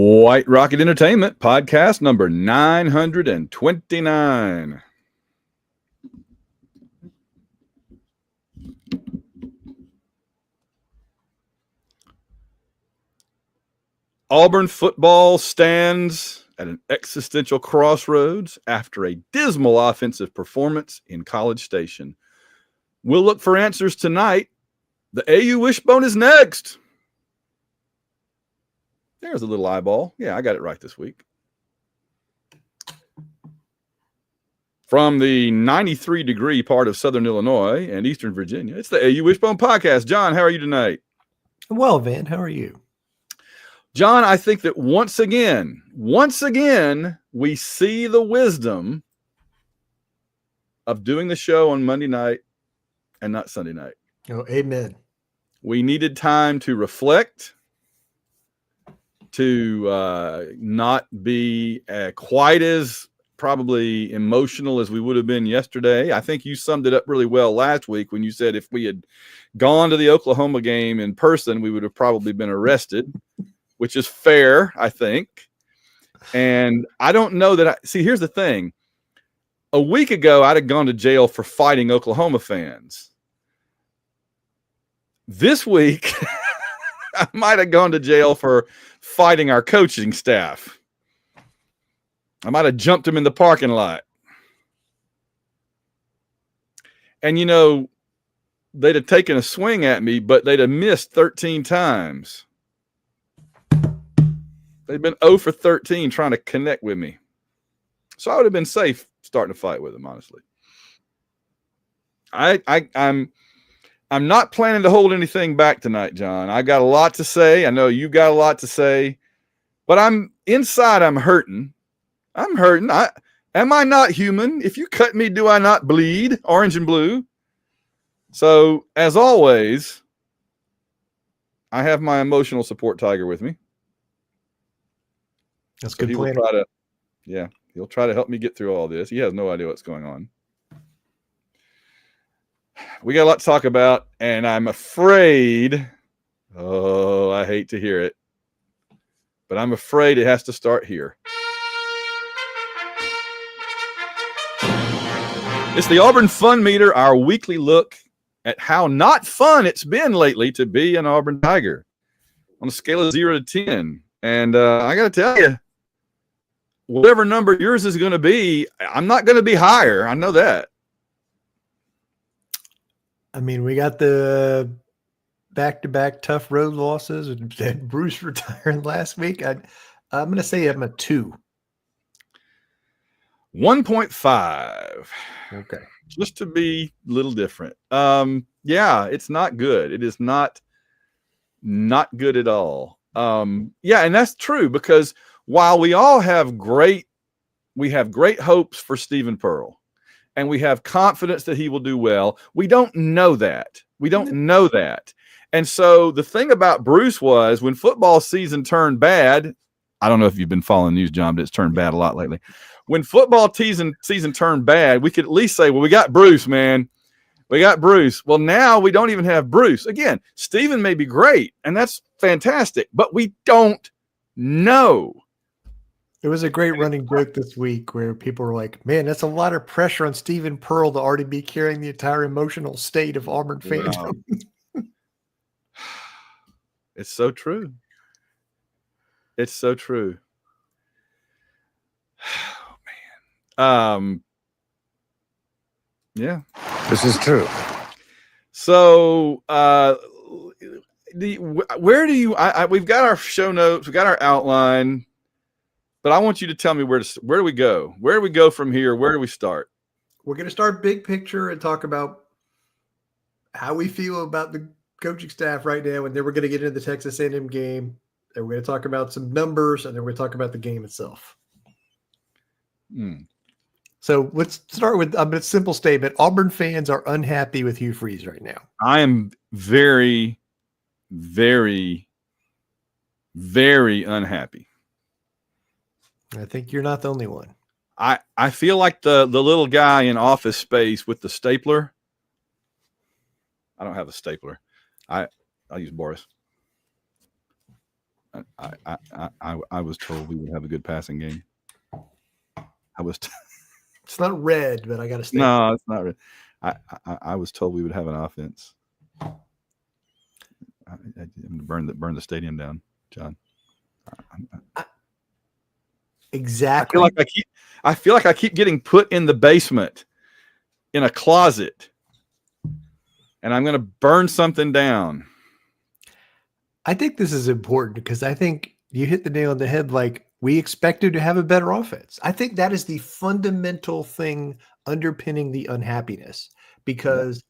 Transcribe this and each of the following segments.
White Rocket Entertainment, podcast number 929. Auburn football stands at an existential crossroads after a dismal offensive performance in College Station. We'll look for answers tonight. The AU Wishbone is next. There's a little eyeball. Yeah, I got it right this week. From the 93-degree part of Southern Illinois and Eastern Virginia, it's the AU Wishbone Podcast. John, how are you tonight? Well, Van, how are you? John, I think that once again, we see the wisdom of doing the show on Monday night and not Sunday night. Oh, amen. We needed time to reflect, to not be quite as probably emotional as we would have been yesterday. I think you summed it up really well last week when you said if we had gone to the Oklahoma game in person, we would have probably been arrested, which is fair, I think. And I don't know that see, here's the thing. A week ago, I'd have gone to jail for fighting Oklahoma fans. This week, I might have gone to jail for fighting our coaching staff. I might have jumped him in the parking lot. And, you know, they'd have taken a swing at me, but they'd have missed 13 times. They'd been 0 for 13 trying to connect with me. So I would have been safe starting to fight with them, honestly. I'm not planning to hold anything back tonight, John. I got a lot to say. I know you got a lot to say, but I'm hurting. I'm hurting. Am I not human? If you cut me, do I not bleed? Orange and blue. So as always, I have my emotional support tiger with me. That's good. He'll try to help me get through all this. He has no idea what's going on. We got a lot to talk about, and I'm afraid, I hate to hear it, but I'm afraid it has to start here. It's the Auburn Fun Meter, our weekly look at how not fun it's been lately to be an Auburn Tiger on a scale of 0 to 10. And I got to tell you, whatever number yours is going to be, I'm not going to be higher. I know that. I mean, we got the back-to-back tough road losses and Bruce retiring last week. I'm going to say I'm a 2. 1.5. Okay. Just to be a little different. Yeah, it's not good. It is not good at all. Yeah, and that's true because while we all have great hopes for Stephen Pearl and we have confidence that he will do well, we don't know that. And so the thing about Bruce was when football season turned bad, I don't know if you've been following the news, John, but it's turned bad a lot lately. When football season turned bad, we could at least say, well, we got Bruce, man. We got Bruce. Well, now we don't even have Bruce. Again, Stephen may be great, and that's fantastic, but we don't know. It was a great running joke this week where people were like, man, that's a lot of pressure on Stephen Pearl to already be carrying the entire emotional state of Auburn fandom. Wow. It's so true. It's so true. Oh, man. Yeah. This is true. So, where do you? We've got our show notes, we got our outline, but I want you to tell me where do we go? Where do we go from here? Where do we start? We're going to start big picture and talk about how we feel about the coaching staff right now, and then we're going to get into the Texas A&M game. And we're going to talk about some numbers, and then we're going to talk about the game itself. So let's start with a simple statement. Auburn fans are unhappy with Hugh Freeze right now. I am very, very, very unhappy. I think you're not the only one. I feel like the little guy in Office Space with the stapler. I don't have a stapler. I'll use Boris. I was told we would have a good passing game. I was. It's not red, but I got to stay. No, it's not. I was told we would have an offense. I'm going to burn the stadium down, John. Exactly. I feel like I keep getting put in the basement, in a closet, and I'm going to burn something down. I think this is important because I think you hit the nail on the head. Like, we expected to have a better offense. I think that is the fundamental thing underpinning the unhappiness, because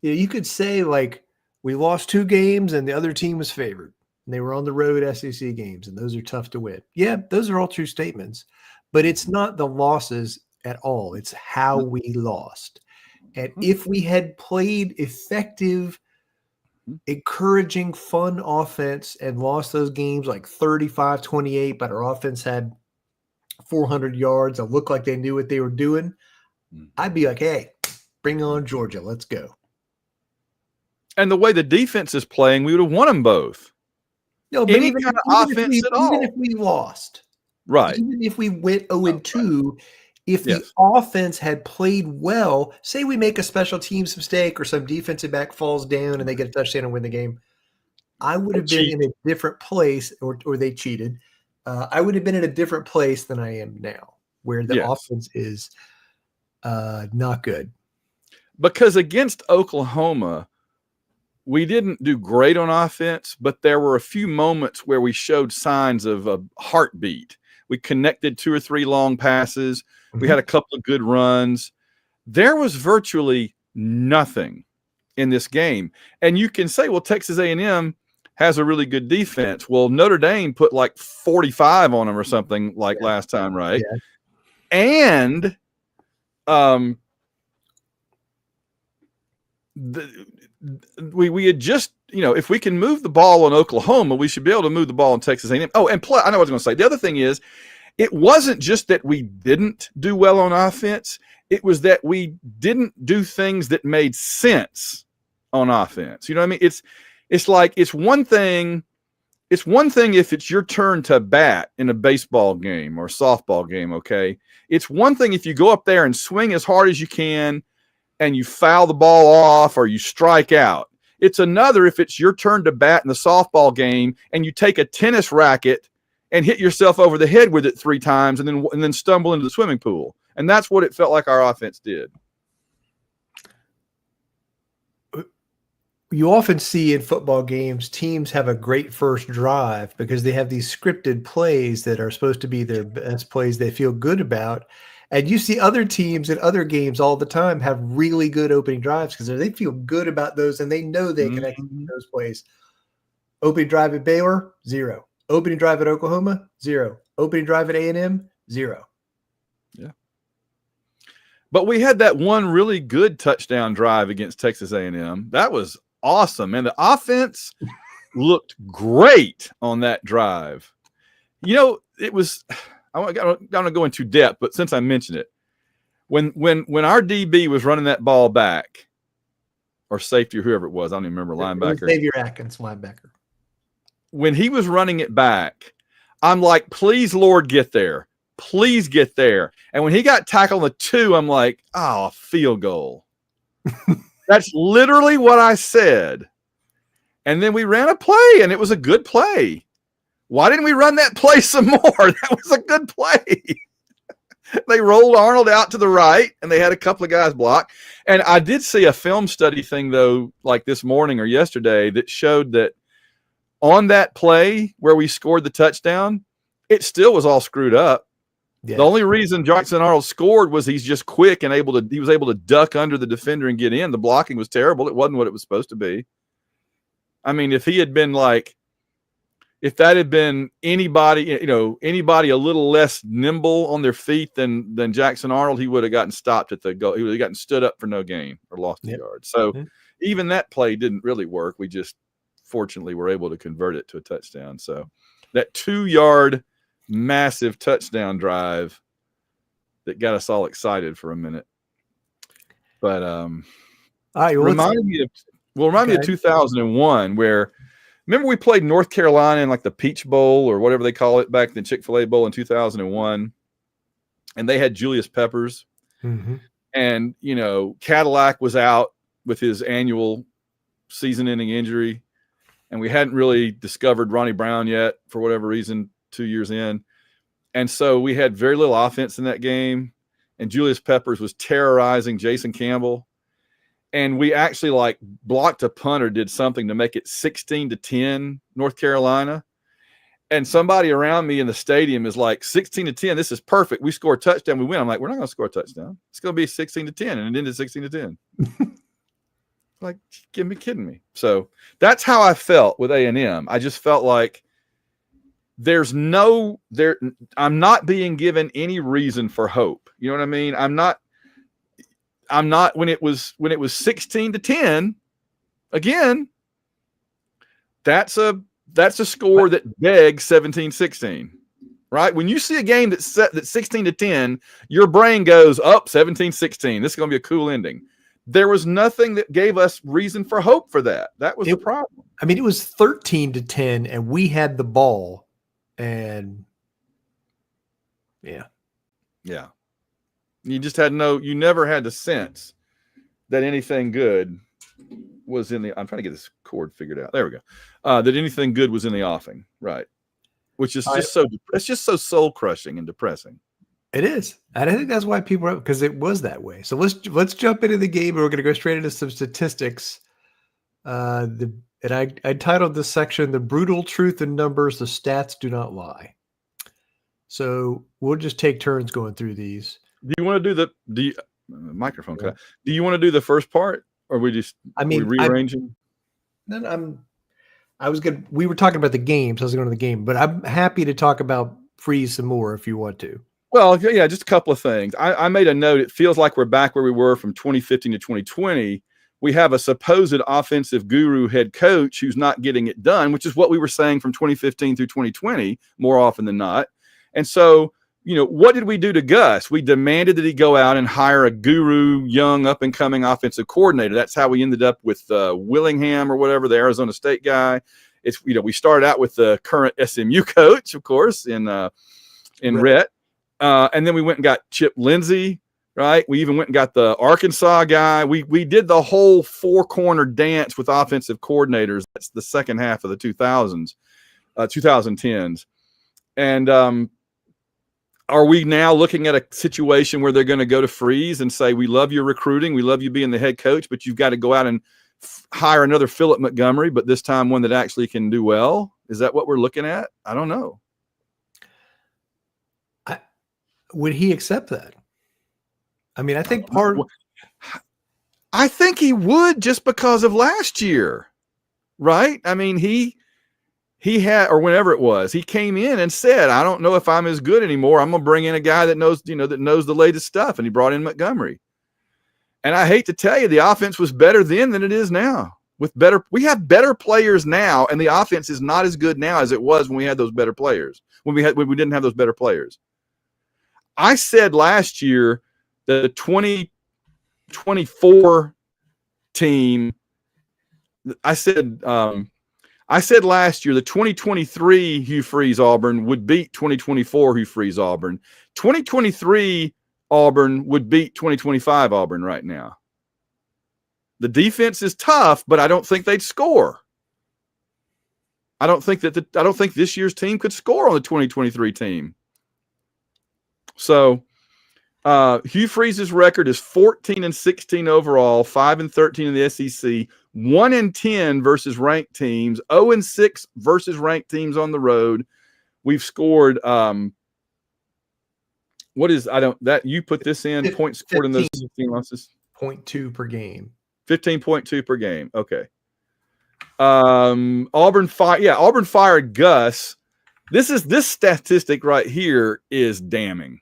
you could say, like, we lost 2 games and the other team was favored. And they were on the road SEC games, and those are tough to win. Yeah, those are all true statements, but it's not the losses at all. It's how we lost. And if we had played effective, encouraging, fun offense and lost those games like 35-28, but our offense had 400 yards and looked like they knew what they were doing, I'd be like, hey, bring on Georgia. Let's go. And the way the defense is playing, we would have won them both. No, but Any kind of offense at all. Even if we lost, right? Even if we went 0-2, right. If the offense had played well, say we make a special teams mistake or some defensive back falls down and they get a touchdown and win the game, I would have been in a different place, or they cheated. I would have been in a different place than I am now, where the offense is not good. Because against Oklahoma, we didn't do great on offense, but there were a few moments where we showed signs of a heartbeat. We connected 2 or 3 long passes. We had a couple of good runs. There was virtually nothing in this game. And you can say, well, Texas A&M has a really good defense. Well, Notre Dame put like 45 on them or something like last time, right? Yeah. And we had just, if we can move the ball on Oklahoma, we should be able to move the ball on Texas A&M. Oh, and plus, I know what I was going to say. The other thing is, it wasn't just that we didn't do well on offense. It was that we didn't do things that made sense on offense. You know what I mean? It's like, it's one thing if it's your turn to bat in a baseball game or softball game, okay? It's one thing if you go up there and swing as hard as you can and you foul the ball off or you strike out. It's another if it's your turn to bat in the softball game and you take a tennis racket and hit yourself over the head with it 3 times and then stumble into the swimming pool. And that's what it felt like our offense did. You often see in football games, teams have a great first drive because they have these scripted plays that are supposed to be their best plays they feel good about. And you see other teams in other games all the time have really good opening drives because they feel good about those and they know they can execute those plays. Opening drive at Baylor, 0. Opening drive at Oklahoma, 0. Opening drive at A&M, 0. Yeah. But we had that one really good touchdown drive against Texas A&M. That was awesome. And the offense looked great on that drive. It was, I don't want to go into depth, but since I mentioned it, when our DB was running that ball back, or safety or whoever it was, I don't even remember, linebacker. Xavier Atkins, linebacker. When he was running it back, I'm like, please, Lord, get there. Please get there. And when he got tackled on the 2, I'm like, oh, field goal. That's literally what I said. And then we ran a play, and it was a good play. Why didn't we run that play some more? That was a good play. They rolled Arnold out to the right, and they had a couple of guys block. And I did see a film study thing, though, like this morning or yesterday, that showed that on that play where we scored the touchdown, it still was all screwed up. Yeah. The only reason Jackson Arnold scored was he's just quick and he was able to duck under the defender and get in. The blocking was terrible. It wasn't what it was supposed to be. I mean, if that had been anybody, anybody a little less nimble on their feet than Jackson Arnold, he would have gotten stopped at the goal. He would have gotten stood up for no gain or lost a yard. So even that play didn't really work. We just fortunately were able to convert it to a touchdown. So that 2-yard massive touchdown drive that got us all excited for a minute. But remind me of 2001, where remember we played North Carolina in like the Peach Bowl or whatever they call it back in the Chick-fil-A Bowl in 2001, and they had Julius Peppers, and Cadillac was out with his annual season-ending injury, and we hadn't really discovered Ronnie Brown yet for whatever reason 2 years in, and so we had very little offense in that game, and Julius Peppers was terrorizing Jason Campbell. And we actually like blocked a punt or did something to make it 16-10 North Carolina. And somebody around me in the stadium is like, 16-10, this is perfect. We score a touchdown, we win. I'm like, we're not going to score a touchdown. It's going to be 16-10, and it ended 16-10. Like, you be kidding me. So that's how I felt with A&M. I just felt like I'm not being given any reason for hope. You know what I mean? I'm not when it was 16-10 again, that's a score that begs 17-16, right? When you see a game that's 16-10, your brain goes up 17-16. This is going to be a cool ending. There was nothing that gave us reason for hope for that. That was the problem. I mean, it was 13-10 and we had the ball, and yeah. You just you never had the sense that anything good was in the, I'm trying to get this chord figured out. There we go. That anything good was in the offing. Right. Which is it's just so soul crushing and depressing. It is. And I think that's why people are, because it was that way. So let's jump into the game, and we're going to go straight into some statistics. And I titled this section, "The Brutal Truth in Numbers, the Stats Do Not Lie." So we'll just take turns going through these. Do you want to do microphone cut? Do you want to do the first part, or we rearranging? We were talking about the games. I was going to the game, but I'm happy to talk about Freeze some more if you want to. Well, yeah, just a couple of things. I made a note. It feels like we're back where we were from 2015 to 2020. We have a supposed offensive guru head coach who's not getting it done, which is what we were saying from 2015 through 2020 more often than not. And so, what did we do to Gus? We demanded that he go out and hire a guru, young, up-and-coming offensive coordinator. That's how we ended up with Willingham or whatever, the Arizona State guy. It's we started out with the current SMU coach, of course, in Rhett. And then we went and got Chip Lindsey, right? We even went and got the Arkansas guy. We did the whole four-corner dance with offensive coordinators. That's the second half of the 2010s. And are we now looking at a situation where they're going to go to Freeze and say, we love your recruiting, we love you being the head coach, but you've got to go out and hire another Philip Montgomery, but this time one that actually can do well? Is that what we're looking at? I don't know. Would he accept that? I mean, I think I think he would, just because of last year, right? I mean, he had, or whenever it was, he came in and said, I don't know if I'm as good anymore. I'm going to bring in a guy that knows, that knows the latest stuff. And he brought in Montgomery. And I hate to tell you, the offense was better then than it is now. We have better players now, and the offense is not as good now as it was when we had those better players, when we didn't have those better players. I said last year that the 2024 team, I said last year the 2023 Hugh Freeze Auburn would beat 2024 Hugh Freeze Auburn. 2023 Auburn would beat 2025 Auburn right now. The defense is tough, but I don't think they'd score. I don't think this year's team could score on the 2023 team. So Hugh Freeze's record is 14-16 overall, 5-13 in the SEC, 1-10 versus ranked teams, 0-6 versus ranked teams on the road. We've scored you put this in, points scored in those 16 losses? 0.2 per game. 15.2 per game. Okay. Auburn fired Gus. This statistic right here is damning.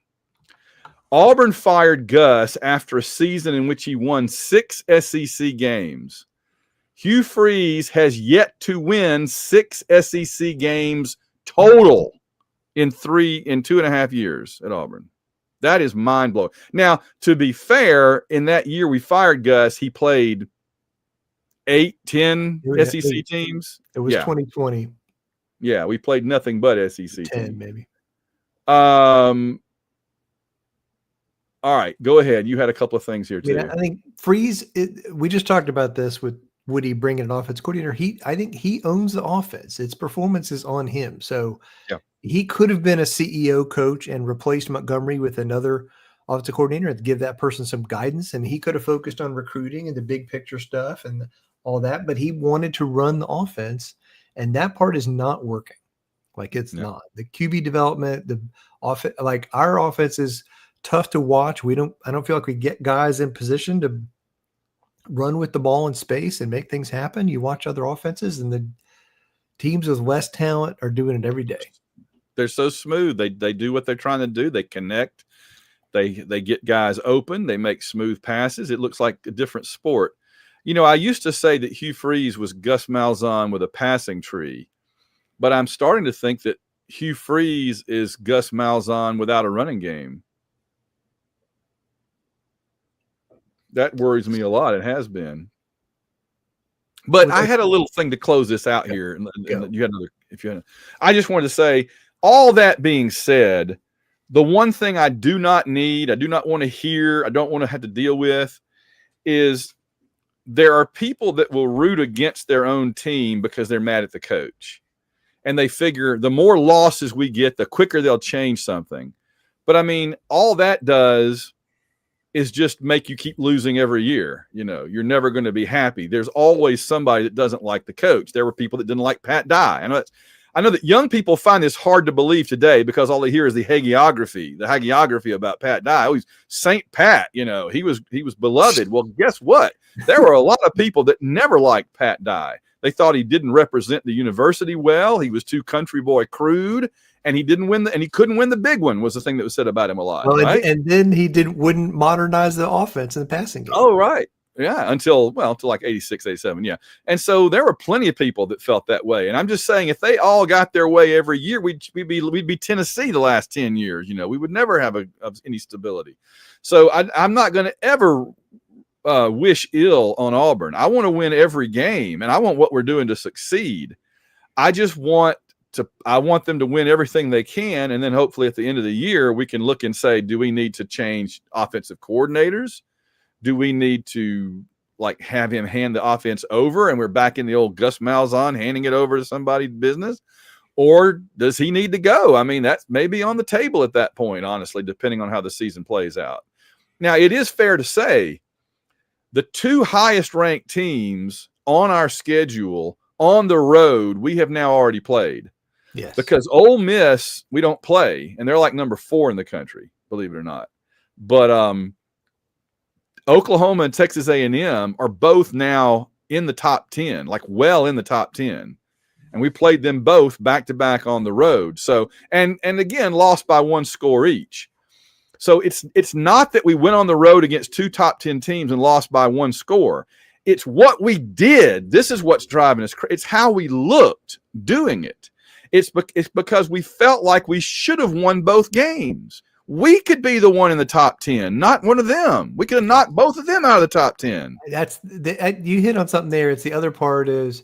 Auburn fired Gus after a season in which he won 6 SEC games. Hugh Freeze has yet to win 6 SEC games total in 2.5 years at Auburn. That is mind-blowing. Now, to be fair, in that year we fired Gus, he played 8, 10 Yeah, SEC teams. it was Yeah. 2020, Yeah. We played nothing but SEC 10 teams. maybe. All right, go ahead. You had a couple of things here I mean, too. I think Freeze. We just talked about this with Woody bringing an offense coordinator. I think he owns the offense. Its performance is on him. So Yeah. he could have been a CEO coach and replaced Montgomery with another offensive coordinator and give that person some guidance. And he could have focused on recruiting and the big picture stuff and all that. But he wanted to run the offense, and that part is not working. Like it's Yeah. not the QB development. The offense, like our offense is tough to watch. I don't feel like we get guys in position to run with the ball in space and make things happen. You watch other offenses, and the teams with less talent are doing it every day. They're so smooth. They do what they're trying to do. They connect. They get guys open. They make smooth passes. It looks like a different sport. You know, I used to say that Hugh Freeze was Gus Malzahn with a passing tree, but I'm starting to think that Hugh Freeze is Gus Malzahn without a running game. That worries me a lot. It has been. But I had a little thing to close this out here. And you had another, I just wanted to say, all that being said, the one thing I do not need, I do not want to hear, I don't want to have to deal with is there are people that will root against their own team because they're mad at the coach. And they figure the more losses we get, the quicker they'll change something. But I mean, all that does is just make you keep losing every year. You know, you're never going to be happy. There's always somebody that doesn't like the coach. There were people that didn't like Pat Dye. I know that young people find this hard to believe today because all they hear is the hagiography about Pat Dye. Oh, he's Saint Pat, you know, he was beloved. Well, guess what? There were a lot of people that never liked Pat Dye. They thought he didn't represent the university well. He was too country boy crude, and he didn't win and he couldn't win the big one was the thing that was said about him a lot. Well, right? and then he wouldn't modernize the offense in the passing game. Oh, right. Yeah, until like 86, 87. Yeah. And so there were plenty of people that felt that way. And I'm just saying, if they all got their way every year, we'd be Tennessee the last 10 years. You know, we would never have any stability. So I'm not going to ever wish ill on Auburn. I want to win every game, and I want what we're doing to succeed. I just want them to win everything they can. And then hopefully at the end of the year, we can look and say, do we need to change offensive coordinators? Do we need to have him hand the offense over and we're back in the old Gus Malzahn handing it over to somebody's business? Or does he need to go? I mean, that's maybe on the table at that point, honestly, depending on how the season plays out. Now, it is fair to say the two highest ranked teams on our schedule on the road, we have now already played. Yes. Because Ole Miss, we don't play, and they're like number 4 in the country, believe it or not. But Oklahoma and Texas A&M are both now in the top 10, well in the top 10. And we played them both back to back on the road. So, and again, lost by 1 score each. So it's not that we went on the road against 2 top 10 teams and lost by 1 score. It's what we did. This is what's driving us. It's how we looked doing it. It's because we felt like we should have won both games. We could be the one in the top 10, not one of them. We could have knocked both of them out of the top 10. You hit on something there. It's the other part is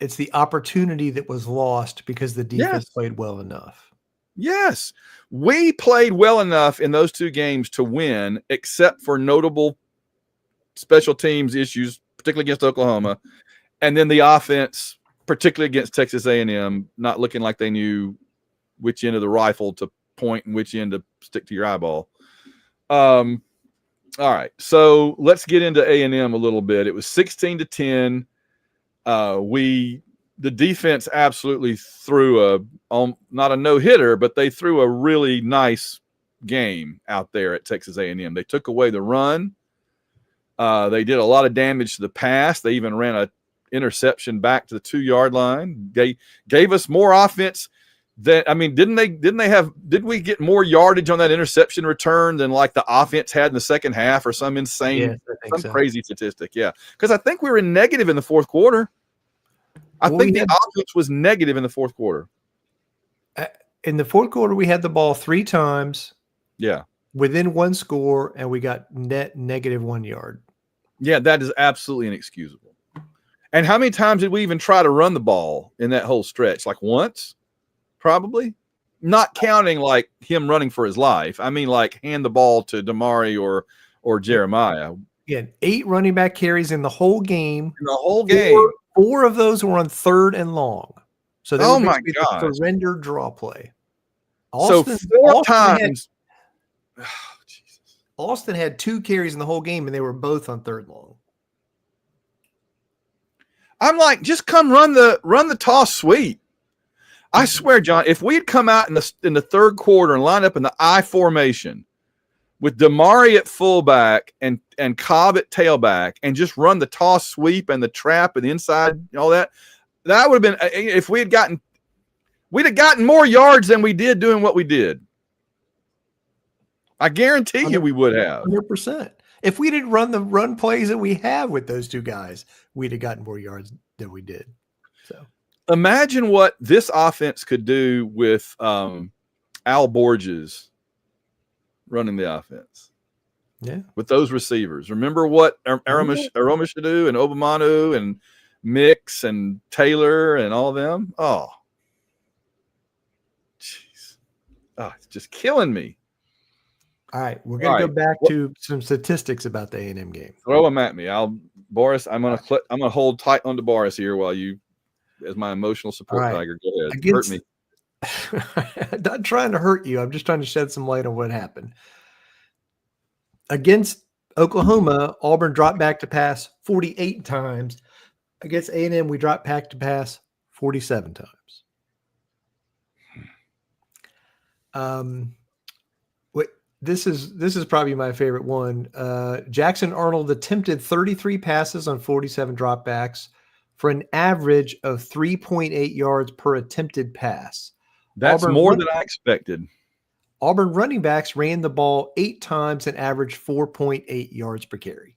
it's the opportunity that was lost because the defense played well enough. Yes. We played well enough in those 2 games to win, except for notable special teams issues, particularly against Oklahoma. And then the offense, particularly against Texas A&M, not looking like they knew which end of the rifle to point and which end to stick to your eyeball. All right. So let's get into A&M a little bit. It was 16-10. The defense absolutely threw not a no-hitter, but they threw a really nice game out there at Texas A&M. They took away the run. They did a lot of damage to the pass. They even ran an interception back to the 2-yard line. They gave us more offense. Did we get more yardage on that interception return than the offense had in the second half or some insane, crazy statistic? Yeah. Because I think we were in negative in the fourth quarter. I think the offense was negative in the fourth quarter. In the fourth quarter, we had the ball 3 times. Yeah. Within 1 score, and we got net negative 1 yard. Yeah, that is absolutely inexcusable. And how many times did we even try to run the ball in that whole stretch? Like once, probably. Not counting like him running for his life. I mean, like hand the ball to Damari or Jeremiah. Yeah, 8 running back carries in the whole game. In the whole game. Four of those were on 3rd and long. So they were basically the surrender draw play. Austin, so 4 times. Austin had 2 carries in the whole game, and they were both on 3rd long. I'm like, just come run the toss sweep. I swear, John, if we had come out in the 3rd quarter and lined up in the I formation with Damari at fullback and Cobb at tailback and just run the toss sweep and the trap and the inside and all that, that would have been, if we'd have gotten more yards than we did doing what we did. I guarantee you we would have. 100%. If we didn't run the run plays that we have with those 2 guys, we'd have gotten more yards than we did. So imagine what this offense could do with Al Borges running the offense. Yeah. With those receivers. Remember what Aromashadu and Obamanu and Mix and Taylor and all of them? Oh. Jeez. Oh, it's just killing me. All right, we're going to go back to some statistics about the A&M game. Throw them at me. Boris, I'm going to hold tight on to Boris here while you, as my emotional support tiger, go ahead. Hurt me. I'm not trying to hurt you. I'm just trying to shed some light on what happened. Against Oklahoma, Auburn dropped back to pass 48 times. Against A&M, we dropped back to pass 47 times. This is probably my favorite one. Jackson Arnold attempted 33 passes on 47 dropbacks for an average of 3.8 yards per attempted pass. That's more than I expected. Auburn running backs ran the ball 8 times and averaged 4.8 yards per carry.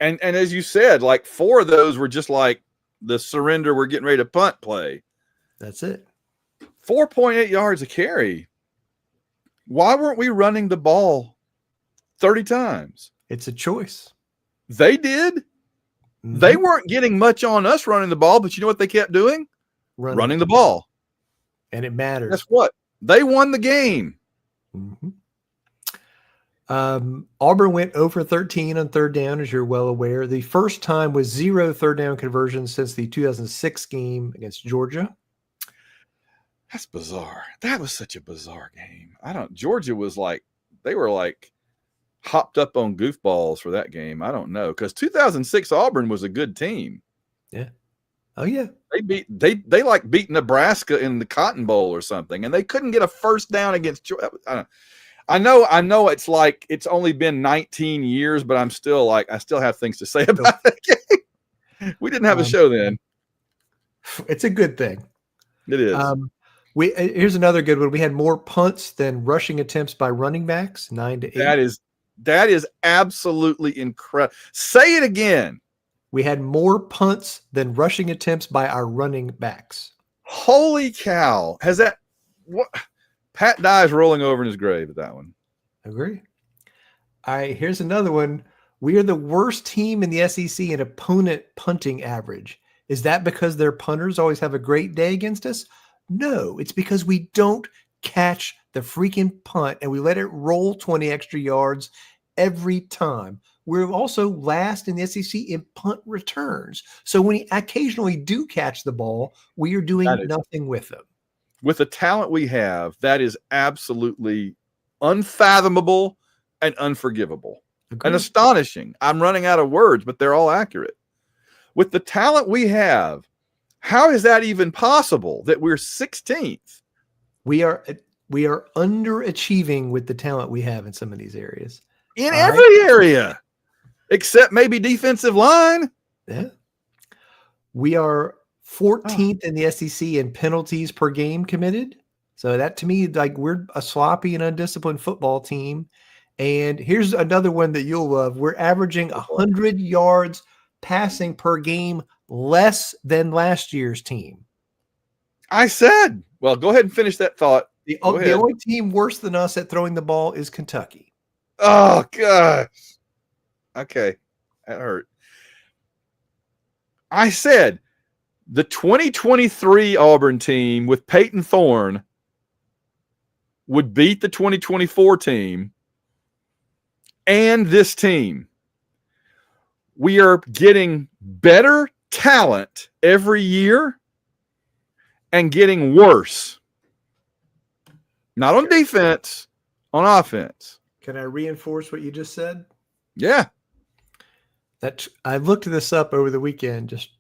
And as you said, like 4 of those were just like the surrender, we're getting ready to punt play. That's it. 4.8 yards a carry. Why weren't we running the ball 30 times? It's a choice. They did. Mm-hmm. They weren't getting much on us running the ball, but you know what they kept doing? Running the ball. And it matters. Guess what? They won the game. Mm-hmm. Auburn went over 13 on 3rd down, as you're well aware. The first time was 0 3rd down conversions since the 2006 game against Georgia. That's bizarre. That was such a bizarre game. Georgia was like, they were like hopped up on goofballs for that game. I don't know. Because 2006 Auburn was a good team. Yeah. Oh yeah. They like beat Nebraska in the Cotton Bowl or something, and they couldn't get a first down against Georgia. I know it's like it's only been 19 years, but I'm still like, I still have things to say about that game. We didn't have a show then. It's a good thing. It is. Here's another good one. We had more punts than rushing attempts by running backs, 9 to 8. That is absolutely incredible. Say it again. We had more punts than rushing attempts by our running backs. Holy cow. What? Pat Dye is rolling over in his grave at that one. Agree. All right, here's another one. We are the worst team in the SEC in opponent punting average. Is that because their punters always have a great day against us? No, it's because we don't catch the freaking punt and we let it roll 20 extra yards every time. We're also last in the SEC in punt returns. So when we occasionally do catch the ball, we are doing nothing with them. With the talent we have, that is absolutely unfathomable and unforgivable. Agreed. And astonishing. I'm running out of words, but they're all accurate. With the talent we have, how is that even possible that we're 16th? We are underachieving with the talent we have in some of these areas. In every area, except maybe defensive line. Yeah. We are 14th in the SEC in penalties per game committed. So that to me, like, we're a sloppy and undisciplined football team. And here's another one that you'll love. We're averaging 100 yards passing per game less than last year's team. I said, well, go ahead and finish that thought. The only team worse than us at throwing the ball is Kentucky. Oh, gosh. Okay, that hurt. I said the 2023 Auburn team with Peyton Thorne would beat the 2024 team and this team. We are getting better talent every year and getting worse. Not on defense, on offense. Can I reinforce what you just said? Yeah. That I looked this up over the weekend, just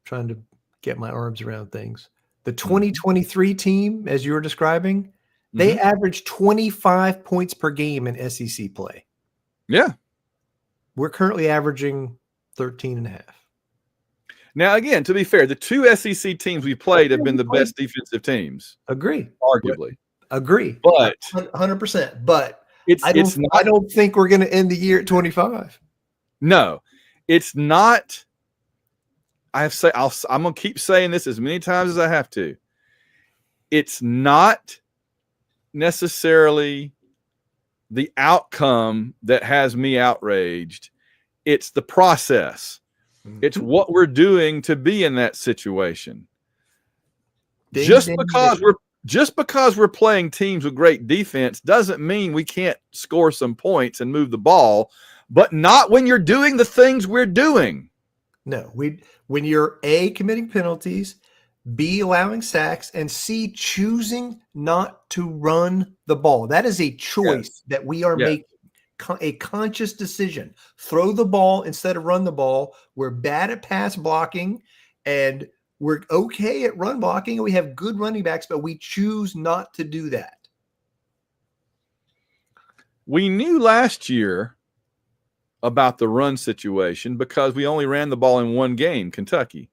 trying to get my arms around things. The 2023 team, as you were describing, they averaged 25 points per game in SEC play. Yeah. We're currently averaging 13 and a half. Now, again, to be fair, the two SEC teams we played have been the best defensive teams. Agree. Arguably. Agree. But 100%. But I not, don't think we're going to end the year at 25. No, it's not. I'm going to keep saying this as many times as I have to. It's not necessarily the outcome that has me outraged. It's the process. It's what we're doing to be in that situation. Just because we're playing teams with great defense doesn't mean we can't score some points and move the ball, but not when you're doing the things we're doing. No, when you're A, committing penalties, B, allowing sacks, and C, choosing not to run the ball. That is a choice that we are making, a conscious decision. Throw the ball instead of run the ball. We're bad at pass blocking, and we're okay at run blocking, and we have good running backs, but we choose not to do that. We knew last year about the run situation because we only ran the ball in one game, Kentucky,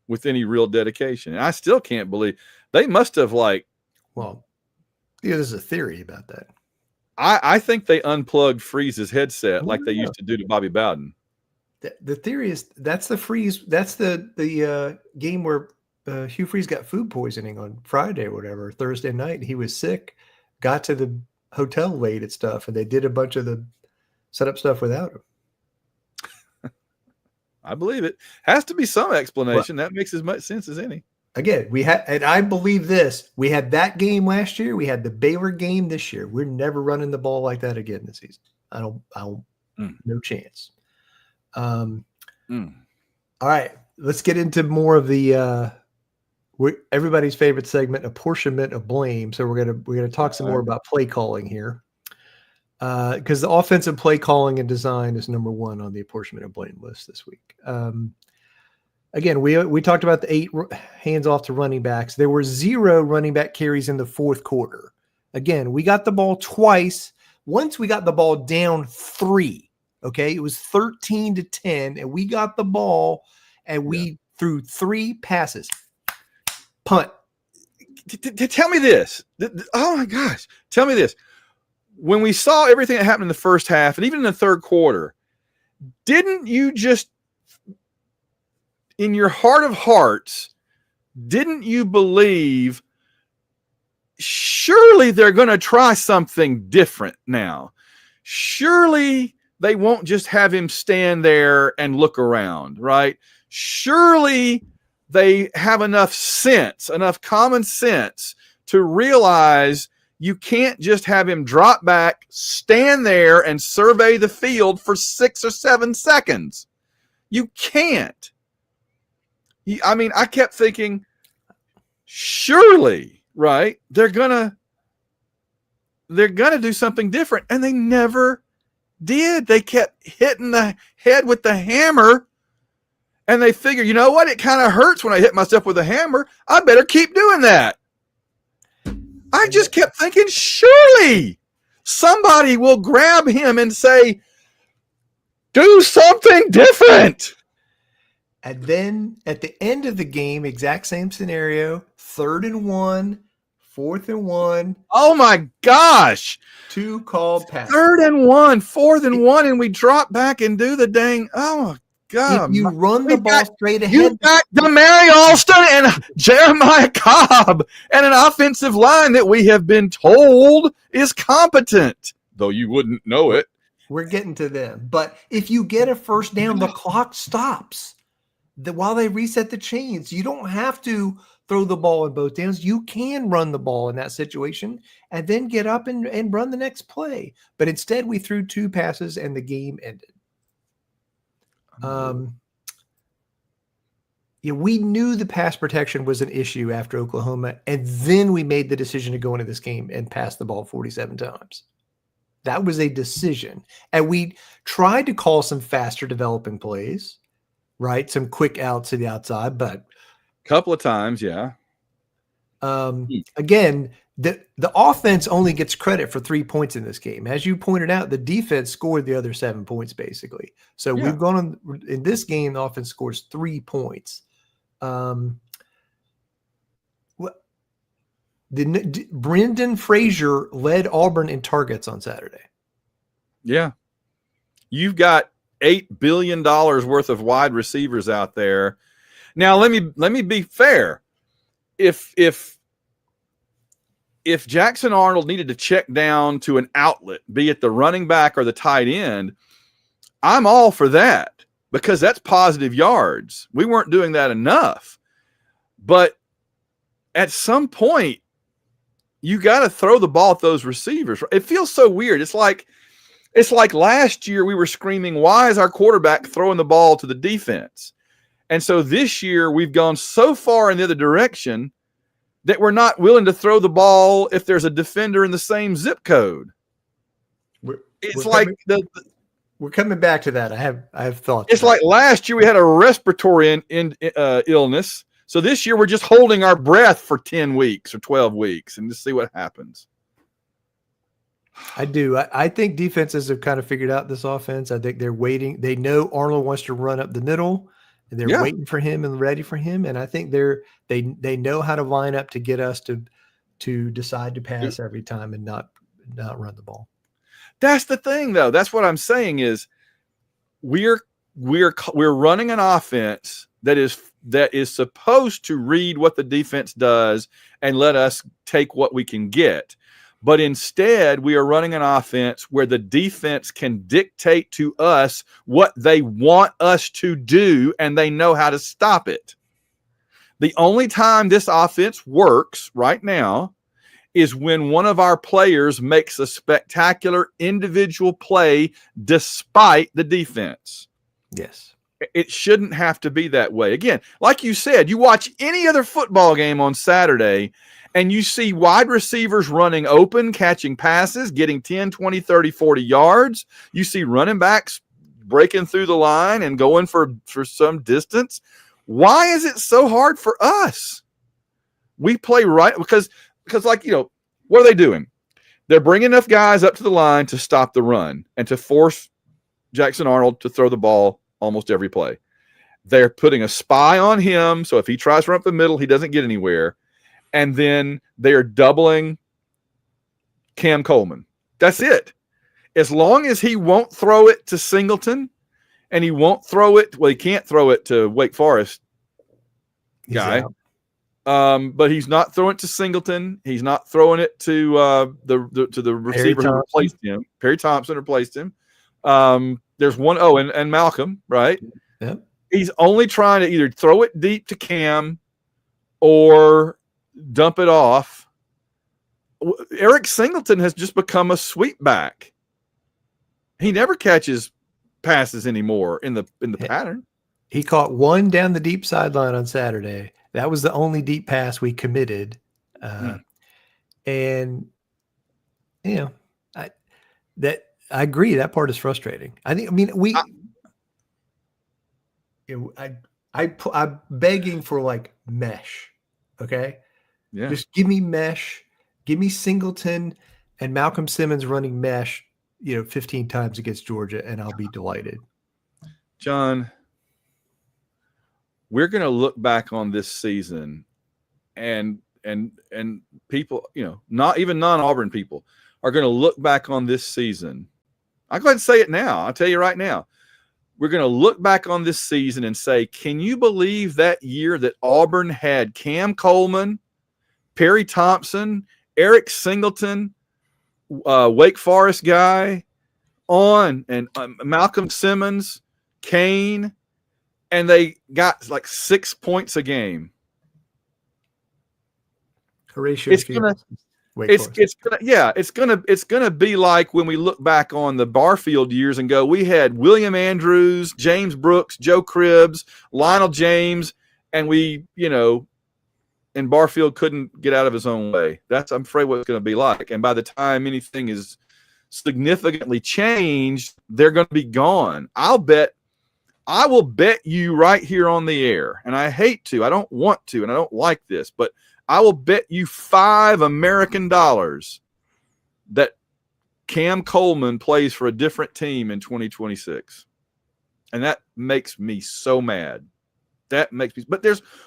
with any real dedication. And I still can't believe they must have there's a theory about that. I think they unplugged Freeze's headset like they used to do to Bobby Bowden. The theory is that's the Freeze. That's the game where Hugh Freeze got food poisoning on Friday or whatever, Thursday night. He was sick, got to the hotel late and stuff, and they did a bunch of the setup stuff without him. I believe it. Has to be some explanation. That makes as much sense as any. Again, and I believe this. We had that game last year. We had the Baylor game this year. We're never running the ball like that again this season. I don't no chance. All right, let's get into more of the everybody's favorite segment, apportionment of blame. So we're gonna talk some more about play calling here, because the offensive play calling and design is number one on the apportionment of blame list this week. Again, we talked about the 8 hands off to running backs. There were 0 running back carries in the fourth quarter. Again, we got the ball twice. Once we got the ball down 3. Okay, it was 13-10, and we got the ball, and we threw 3 passes. Punt. Tell me this. Oh my gosh. Tell me this. When we saw everything that happened in the first half, and even in the third quarter, didn't you just, in your heart of hearts, didn't you believe surely they're going to try something different now? Surely they won't just have him stand there and look around, right? Surely they have enough sense, enough common sense to realize you can't just have him drop back, stand there, and survey the field for 6 or 7 seconds. You can't. I mean, I kept thinking, surely, right? They're gonna do something different, and they never did. They kept hitting the head with the hammer, and they figured, you know what? It kind of hurts when I hit myself with a hammer. I better keep doing that. I just kept thinking, surely somebody will grab him and say, do something different. And then at the end of the game, exact same scenario, 3rd and 1, 4th and 1. Oh my gosh. 2 called passes. 3rd and 1, 4th and 1, and we drop back and do the dang. Oh my God. If you run the ball straight ahead. You got Damari Alston and Jeremiah Cobb and an offensive line that we have been told is competent, though you wouldn't know it. We're getting to them. But if you get a first down, the clock stops. While they reset the chains, you don't have to throw the ball in both downs. You can run the ball in that situation and then get up and run the next play. But instead, we threw 2 passes and the game ended. Yeah, we knew the pass protection was an issue after Oklahoma, and then we made the decision to go into this game and pass the ball 47 times. That was a decision. And we tried to call some faster developing plays, right? Some quick outs to the outside, but a couple of times, yeah. Again, the offense only gets credit for 3 points in this game. As you pointed out, the defense scored the other 7 points, basically. So we've gone on in this game, the offense scores 3 points. Brendan Frazier led Auburn in targets on Saturday. Yeah. You've got $8 billion worth of wide receivers out there. Now, let me be fair. If Jackson Arnold needed to check down to an outlet, be it the running back or the tight end, I'm all for that because that's positive yards. We weren't doing that enough. But at some point, you got to throw the ball at those receivers. It feels so weird. It's like last year we were screaming, why is our quarterback throwing the ball to the defense? And so this year we've gone so far in the other direction that we're not willing to throw the ball if there's a defender in the same zip code. We're coming back to that. I have thoughts. It's like last year we had a respiratory illness. So this year we're just holding our breath for 10 weeks or 12 weeks and just see what happens. I do. I think defenses have kind of figured out this offense. I think they're waiting. They know Arnold wants to run up the middle, and they're waiting for him and ready for him. And I think they know how to line up to get us to decide to pass every time and not run the ball. That's the thing, though. That's what I'm saying is we're running an offense that is supposed to read what the defense does and let us take what we can get. But instead, we are running an offense where the defense can dictate to us what they want us to do, and they know how to stop it. The only time this offense works right now is when one of our players makes a spectacular individual play despite the defense. Yes. It shouldn't have to be that way. Again, like you said, you watch any other football game on Saturday and you see wide receivers running open, catching passes, getting 10, 20, 30, 40 yards. You see running backs breaking through the line and going for some distance. Why is it so hard for us? We play right because like, what are they doing? They're bringing enough guys up to the line to stop the run and to force Jackson Arnold to throw the ball almost every play. They're putting a spy on him, so if he tries to run up the middle, he doesn't get anywhere. And then they're doubling Cam Coleman. That's it. As long as he won't throw it to Singleton and he won't throw it, he can't throw it to Wake Forest guy. But he's not throwing it to Singleton. He's not throwing it to the receiver who replaced him. Perry Thompson replaced him. There's one. And Malcolm, right? Yeah. He's only trying to either throw it deep to Cam or dump it off. Eric Singleton has just become a sweepback. He never catches passes anymore in the pattern. He caught one down the deep sideline on Saturday. That was the only deep pass we committed. And I agree. That part is frustrating. I'm begging for like mesh. Okay. Yeah. Just give me mesh. Give me Singleton and Malcolm Simmons running mesh, 15 times against Georgia, and I'll be delighted. John, we're going to look back on this season and people, not even non-Auburn people are going to look back on this season. I'll go ahead and say it now. I'll tell you right now. We're going to look back on this season and say, can you believe that year that Auburn had Cam Coleman, Perry Thompson, Eric Singleton, Wake Forest guy, on, and Malcolm Simmons, Kane, and they got like 6 points a game. Horatio It's gonna, it's gonna be like when we look back on the Barfield years and go, we had William Andrews, James Brooks, Joe Cribbs, Lionel James, and we, and Barfield couldn't get out of his own way. That's, I'm afraid, what it's going to be like. And by the time anything is significantly changed, they're going to be gone. I will bet you right here on the air, and I hate to, I don't want to, and I don't like this, but I will bet you $5 American that Cam Coleman plays for a different team in 2026. And that makes me so mad. That makes me, but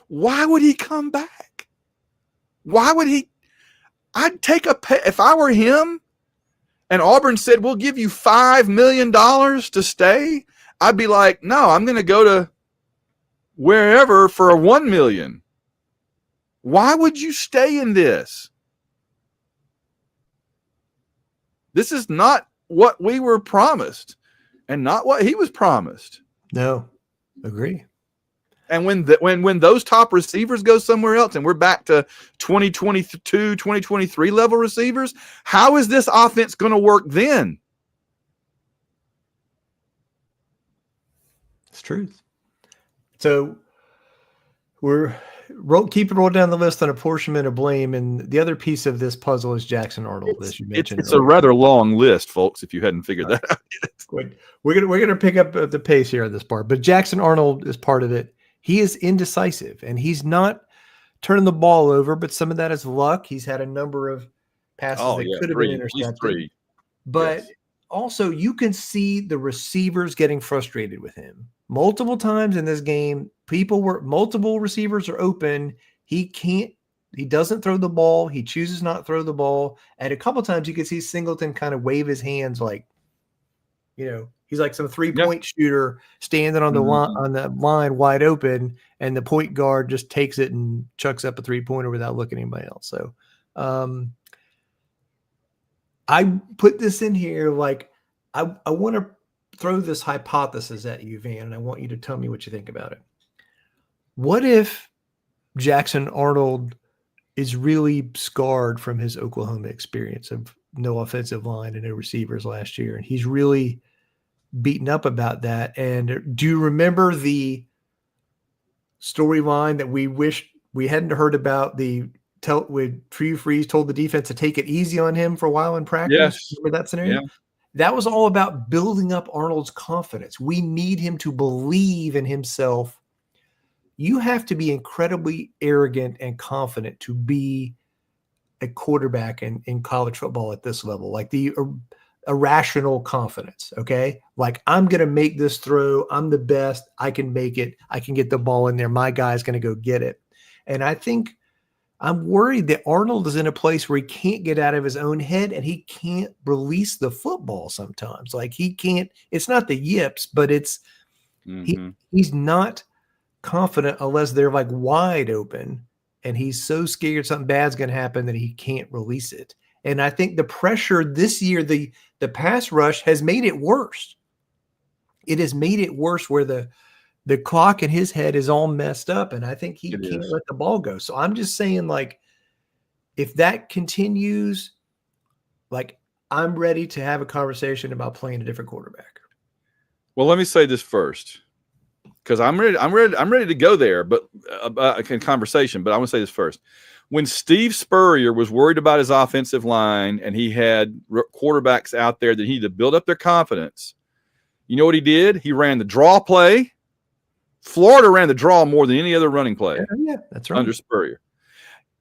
why would he come back? Why would he? I'd take if I were him and Auburn said, we'll give you $5 million to stay, I'd be like, no, I'm going to go to wherever for a $1 million. Why would you stay in this? This is not what we were promised and not what he was promised. No, agree. And when those top receivers go somewhere else and we're back to 2022, 2023 level receivers, how is this offense going to work then? It's truth. So keep it rolled down the list on apportionment of blame. And the other piece of this puzzle is Jackson Arnold, as you mentioned. It's a rather long list, folks, if you hadn't figured that out yet. We're gonna pick up the pace here on this part, but Jackson Arnold is part of it. He is indecisive, and he's not turning the ball over, but some of that is luck. He's had a number of passes that could have been intercepted. But also, you can see the receivers getting frustrated with him. Multiple times in this game, multiple receivers are open. He doesn't throw the ball. He chooses not to throw the ball. And a couple times you can see Singleton kind of wave his hands like, he's like some 3-point shooter standing on the line wide open, and the point guard just takes it and chucks up a 3-pointer without looking at anybody else. So I put this in here like I want to throw this hypothesis at you, Van, and I want you to tell me what you think about it. What if Jackson Arnold is really scarred from his Oklahoma experience of no offensive line and no receivers last year, and he's really beaten up about that? And do you remember the storyline that we wished we hadn't heard about? When Hugh Freeze told the defense to take it easy on him for a while in practice. Yes. Remember that scenario? Yeah. That was all about building up Arnold's confidence. We need him to believe in himself. You have to be incredibly arrogant and confident to be a quarterback in college football at this level, like the irrational confidence. Okay. Like, I'm going to make this throw. I'm the best. I can make it. I can get the ball in there. My guy's going to go get it. And I think I'm worried that Arnold is in a place where he can't get out of his own head and he can't release the football sometimes. Like, he can't, it's not the yips, but it's, he's not confident unless they're like wide open, and he's so scared something bad's going to happen that he can't release it. And I think the pressure this year, the pass rush has made it worse. It has made it worse where the clock in his head is all messed up, and I think he can't let the ball go. So I'm just saying, like, if that continues, like, I'm ready to have a conversation about playing a different quarterback. Well, let me say this first, because I'm ready to go there, but a conversation. But I want to say this first. When Steve Spurrier was worried about his offensive line and he had quarterbacks out there that he needed to build up their confidence, you know what he did? He ran the draw play. Florida ran the draw more than any other running play. Yeah, that's right. Under Spurrier.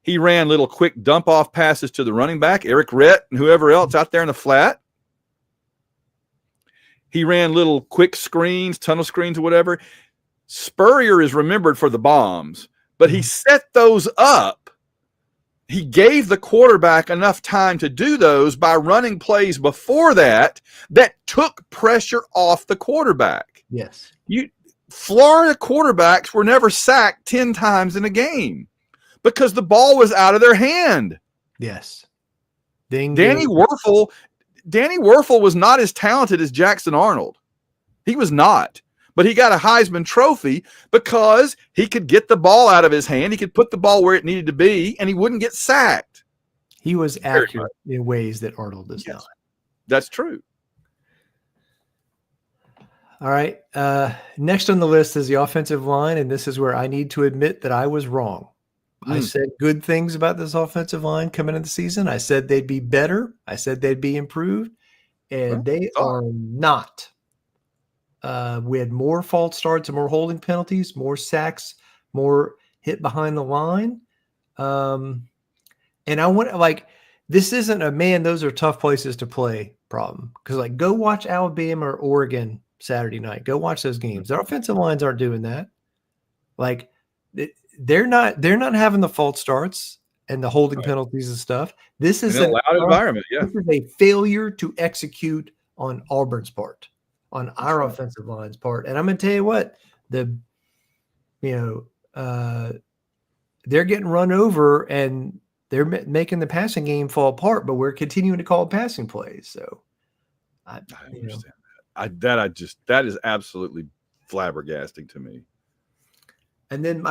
He ran little quick dump off passes to the running back, Eric Rhett and whoever else out there in the flat. He ran little quick screens, tunnel screens or whatever. Spurrier is remembered for the bombs, but he set those up. He gave the quarterback enough time to do those by running plays before that took pressure off the quarterback. Yes. Florida quarterbacks were never sacked 10 times in a game because the ball was out of their hand. Yes. Danny Werfel Danny Werfel was not as talented as Jackson Arnold. He was not. But he got a Heisman Trophy because he could get the ball out of his hand. He could put the ball where it needed to be, and he wouldn't get sacked. He was accurate in ways that Arnold is not. That's true. All right. Next on the list is the offensive line, and this is where I need to admit that I was wrong. I said good things about this offensive line coming into the season. I said they'd be better. I said they'd be improved, and they are not. We had more false starts and more holding penalties, more sacks, more hit behind the line. And I want this isn't a man, those are tough places to play problem. Because go watch Alabama or Oregon Saturday night. Go watch those games. Their offensive lines aren't doing that. They're not having the false starts and the holding penalties and stuff. This is a loud environment. Yeah. This is a failure to execute on Auburn's part, on our offensive line's part. And I'm going to tell you what, they're getting run over and they're making the passing game fall apart, but we're continuing to call passing plays. So I understand that. That is absolutely flabbergasting to me. And then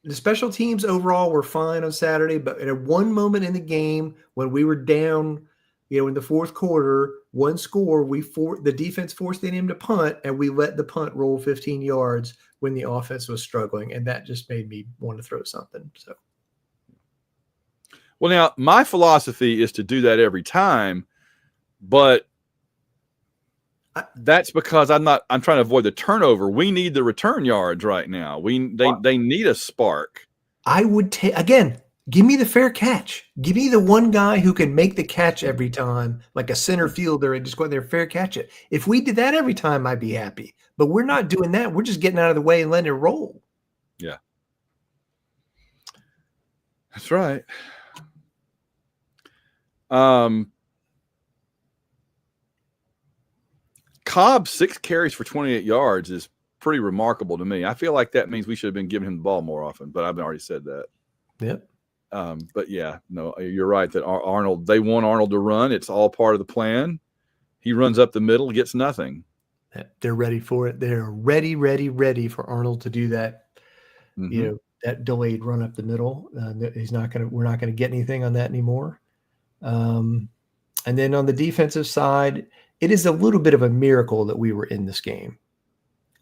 the special teams overall were fine on Saturday, but at one moment in the game when we were down, in the fourth quarter, one score, the defense forced him to punt, and we let the punt roll 15 yards when the offense was struggling, and that just made me want to throw something. So, well, now my philosophy is to do that every time, but that's because I'm trying to avoid the turnover. We need the return yards right now. They need a spark. I would take, again, give me the fair catch. Give me the one guy who can make the catch every time, like a center fielder, and just go in there, fair catch it. If we did that every time, I'd be happy. But we're not doing that. We're just getting out of the way and letting it roll. Yeah. That's right. Cobb's 6 carries for 28 yards is pretty remarkable to me. I feel like that means we should have been giving him the ball more often, but I've already said that. Yep. But yeah, no, you're right that Arnold, they want Arnold to run. It's all part of the plan. He runs up the middle, gets nothing. They're ready for it. They're ready for Arnold to do that. Mm-hmm. That delayed run up the middle. We're not going to get anything on that anymore. And then on the defensive side, it is a little bit of a miracle that we were in this game.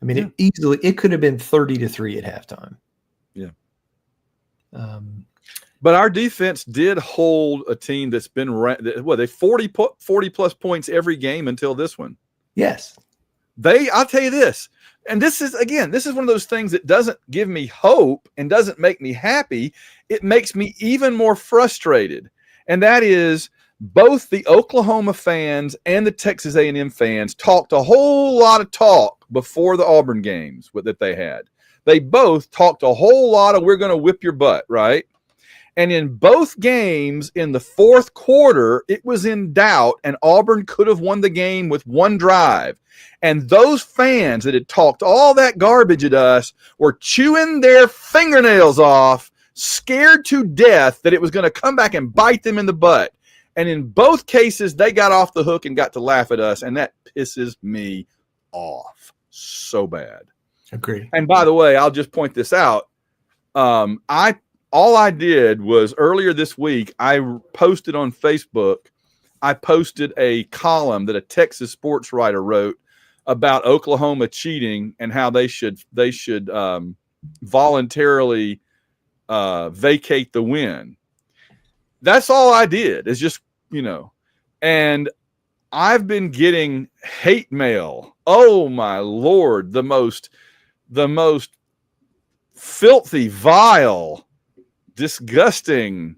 I mean, it could have been 30-3 at halftime. Yeah. But our defense did hold a team that's been they 40 plus points every game until this one. Yes. I'll tell you this, and this is one of those things that doesn't give me hope and doesn't make me happy. It makes me even more frustrated. And that is, both the Oklahoma fans and the Texas A&M fans talked a whole lot of talk before the Auburn games that they had. They both talked a whole lot of, we're going to whip your butt, right? And in both games, in the fourth quarter, it was in doubt, and Auburn could have won the game with one drive. And those fans that had talked all that garbage at us were chewing their fingernails off, scared to death that it was going to come back and bite them in the butt. And in both cases, they got off the hook and got to laugh at us, and that pisses me off so bad. Agree. And by the way, I'll just point this out. All I did was earlier this week, I posted on Facebook, I posted a column that a Texas sports writer wrote about Oklahoma cheating and how they should voluntarily vacate the win. That's all I did, is just, and I've been getting hate mail. Oh my Lord, the most filthy, vile, disgusting,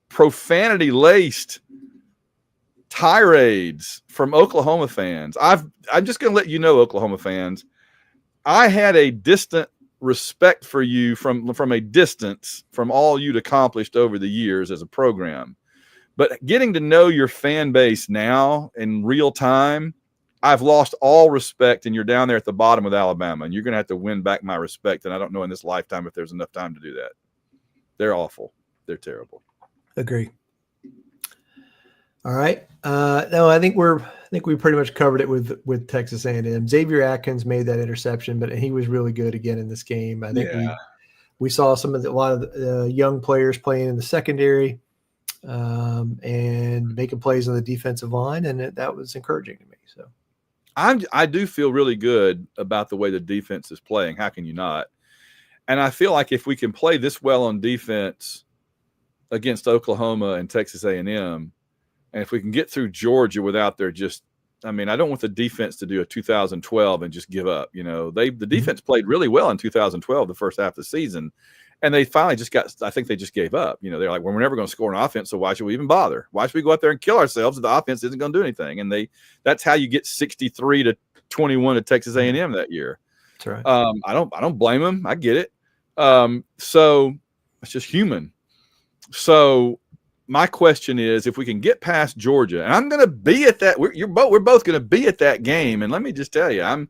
profanity-laced tirades from Oklahoma fans. I'm just going to let you know, Oklahoma fans, I had a distant respect for you from a distance from all you'd accomplished over the years as a program. But getting to know your fan base now in real time, I've lost all respect, and you're down there at the bottom with Alabama, and you're going to have to win back my respect, and I don't know in this lifetime if there's enough time to do that. They're awful. They're terrible. Agree. All right. No, I think we pretty much covered it with Texas A&M. Xavier Atkins made that interception, but he was really good again in this game. I think we saw a lot of the young players playing in the secondary and making plays on the defensive line, and that was encouraging to me. So I do feel really good about the way the defense is playing. How can you not? And I feel like if we can play this well on defense against Oklahoma and Texas A&M, and if we can get through Georgia without their I don't want the defense to do a 2012 and just give up. The defense played really well in 2012, the first half of the season, and they finally I think they just gave up. They're like, well, we're never going to score an offense, so why should we even bother? Why should we go out there and kill ourselves if the offense isn't going to do anything? And that's how you get 63-21 to Texas A&M that year. That's right. I don't blame them. I get it. So it's just human. So my question is, if we can get past Georgia, and I'm going to be at that, we're both going to be at that game. And let me just tell you, I'm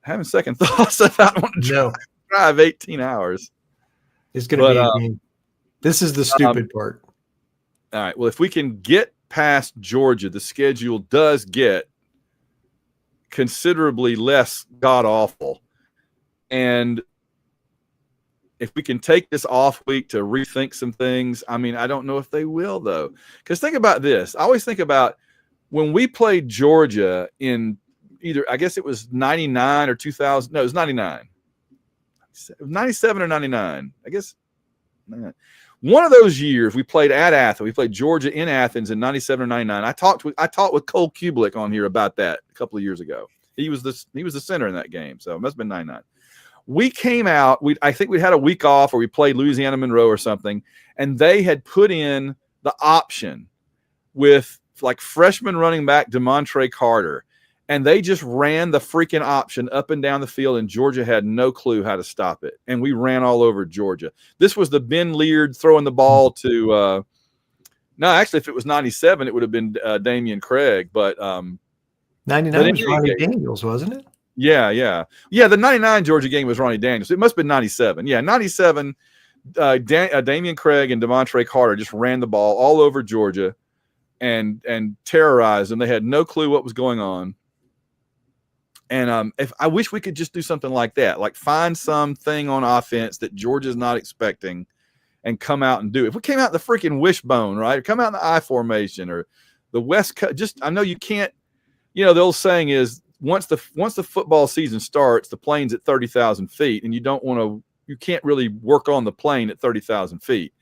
having second thoughts about wanting to drive 18 hours. It's going to be a game. This is the stupid part. All right. Well, if we can get past Georgia, the schedule does get considerably less god awful. And if we can take this off week to rethink some things, I don't know if they will, though. Because think about this. I always think about when we played Georgia in either, I guess it was 99 or 2000. No, it was 99. 97 or 99. I guess 99. One of those years we played at Athens. We played Georgia in Athens in 97 or 99. I talked with Cole Kublik on here about that a couple of years ago. He was the center in that game, so it must have been 99. We came out, I think we had a week off, or we played Louisiana Monroe or something, and they had put in the option with like freshman running back DeMontre Carter, and they just ran the freaking option up and down the field, and Georgia had no clue how to stop it, and we ran all over Georgia. This was the Ben Leard throwing the ball to no, actually, if it was 97, it would have been Damian Craig, but 99 was Ronnie Daniels, wasn't it? Yeah. The 99 Georgia game was Ronnie Daniels. It must have been 97. Yeah, 97, Damian Craig and DeMontre Carter just ran the ball all over Georgia and terrorized them. They had no clue what was going on. And if I wish we could just do something like that, like find something on offense that Georgia's not expecting and come out and do it. If we came out in the freaking wishbone, right? Or come out in the I formation or the West Coast, I know you can't, the old saying is, once the football season starts, the plane's at 30,000 feet, and you can't really work on the plane at 30,000 feet.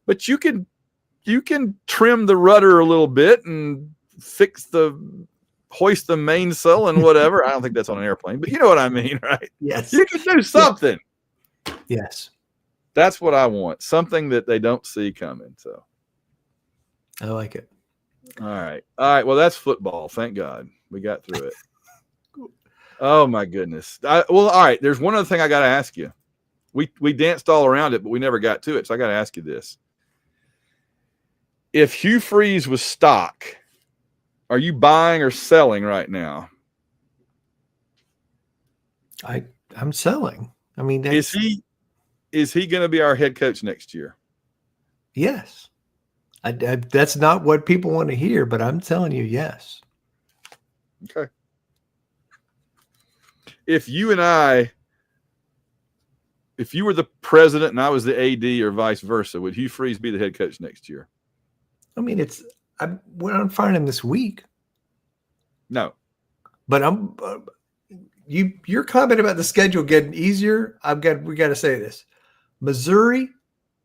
But you can trim the rudder a little bit and hoist the mainsail and whatever. I don't think that's on an airplane, but you know what I mean, right? Yes. You can do something. Yes. That's what I want. Something that they don't see coming. So I like it. All right. Well, that's football. Thank God we got through it. Oh my goodness. All right. There's one other thing I got to ask you. We danced all around it, but we never got to it. So I got to ask you this. If Hugh Freeze was stock, are you buying or selling right now? I'm selling. Is he going to be our head coach next year? Yes. That's not what people want to hear, but I'm telling you, yes. Okay. If you were the president and I was the AD or vice versa, would Hugh Freeze be the head coach next year? We're not firing him this week. No. But your comment about the schedule getting easier, we got to say this. Missouri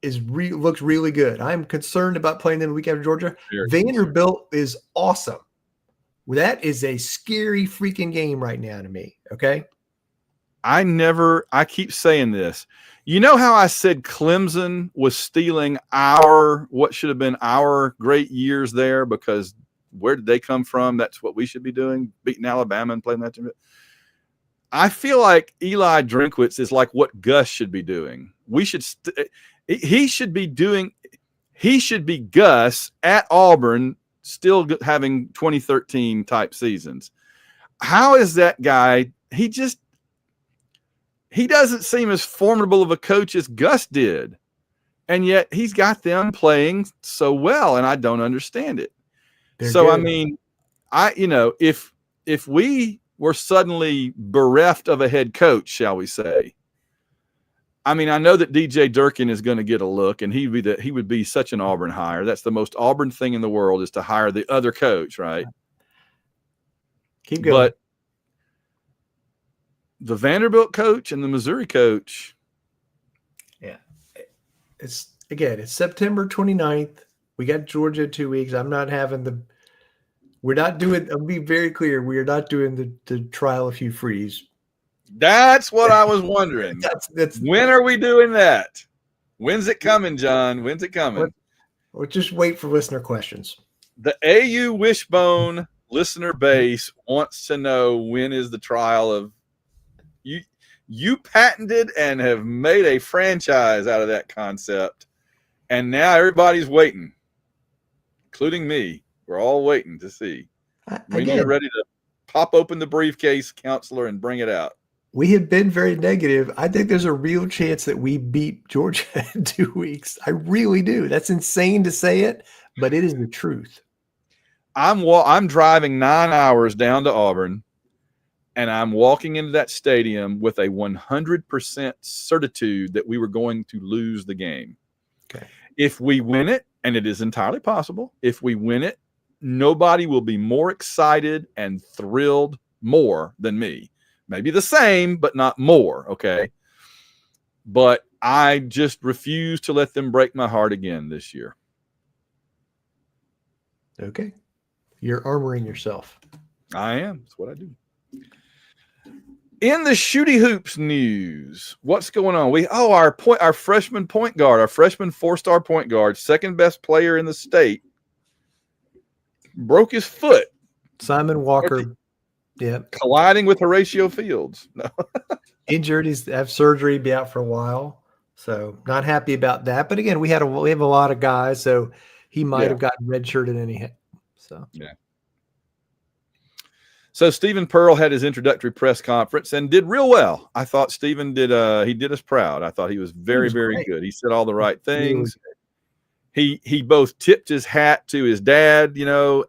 looks really good. I'm concerned about playing them the week after Georgia. Vanderbilt is awesome. That is a scary freaking game right now to me. Okay. I keep saying this. You know how I said Clemson was stealing what should have been our great years there, because where did they come from? That's what we should be doing, beating Alabama and playing that. I feel like Eli Drinkwitz is like what Gus should be doing. He should be Gus at Auburn, still having 2013 type seasons. How is that guy? He doesn't seem as formidable of a coach as Gus did. And yet he's got them playing so well, and I don't understand it. So, I mean, if we were suddenly bereft of a head coach, shall we say, I mean, I know that DJ Durkin is going to get a look, and he would be such an Auburn hire. That's the most Auburn thing in the world, is to hire the other coach, right? Keep going. But the Vanderbilt coach and the Missouri coach. Yeah. It's September 29th. We got Georgia in 2 weeks. I'll be very clear. We are not doing the trial of Hugh Freeze. That's what I was wondering. When are we doing that? When's it coming, John? When's it coming? We'll just wait for listener questions. The AU Wishbone listener base wants to know, when is the trial of you? You patented and have made a franchise out of that concept, and now everybody's waiting, including me. We're all waiting to see when you're ready to pop open the briefcase, counselor, and bring it out. We have been very negative. I think there's a real chance that we beat Georgia in 2 weeks. I really do. That's insane to say it, but it is the truth. I'm driving 9 hours down to Auburn, and I'm walking into that stadium with a 100% certitude that we were going to lose the game. Okay. If we win it, and it is entirely possible, if we win it, nobody will be more excited and thrilled more than me. Maybe the same, but not more, okay? But I just refuse to let them break my heart again this year. Okay. You're armoring yourself. I am. That's what I do. In the Shooty Hoops news, what's going on? Our freshman point guard, our freshman 4-star point guard, second best player in the state, broke his foot. Simon Walker. Yeah. Colliding with Horatio Fields. No. Injured. He's have surgery, be out for a while. So not happy about that. But again, we have a lot of guys, so he might have gotten redshirted anyhow. So yeah. So Stephen Pearl had his introductory press conference and did real well. I thought Stephen did us proud. I thought he was very, very good. He said all the right things. He both tipped his hat to his dad,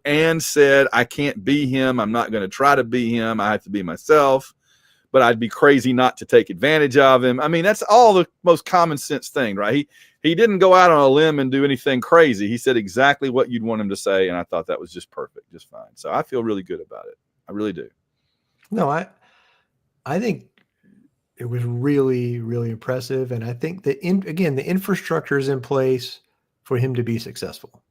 and said, I can't be him. I'm not going to try to be him. I have to be myself, but I'd be crazy not to take advantage of him. I mean, that's all the most common sense thing, right? He didn't go out on a limb and do anything crazy. He said exactly what you'd want him to say, and I thought that was just perfect, just fine. So I feel really good about it. I really do. No, I think it was really, really impressive, and I think the infrastructure is in place for him to be successful.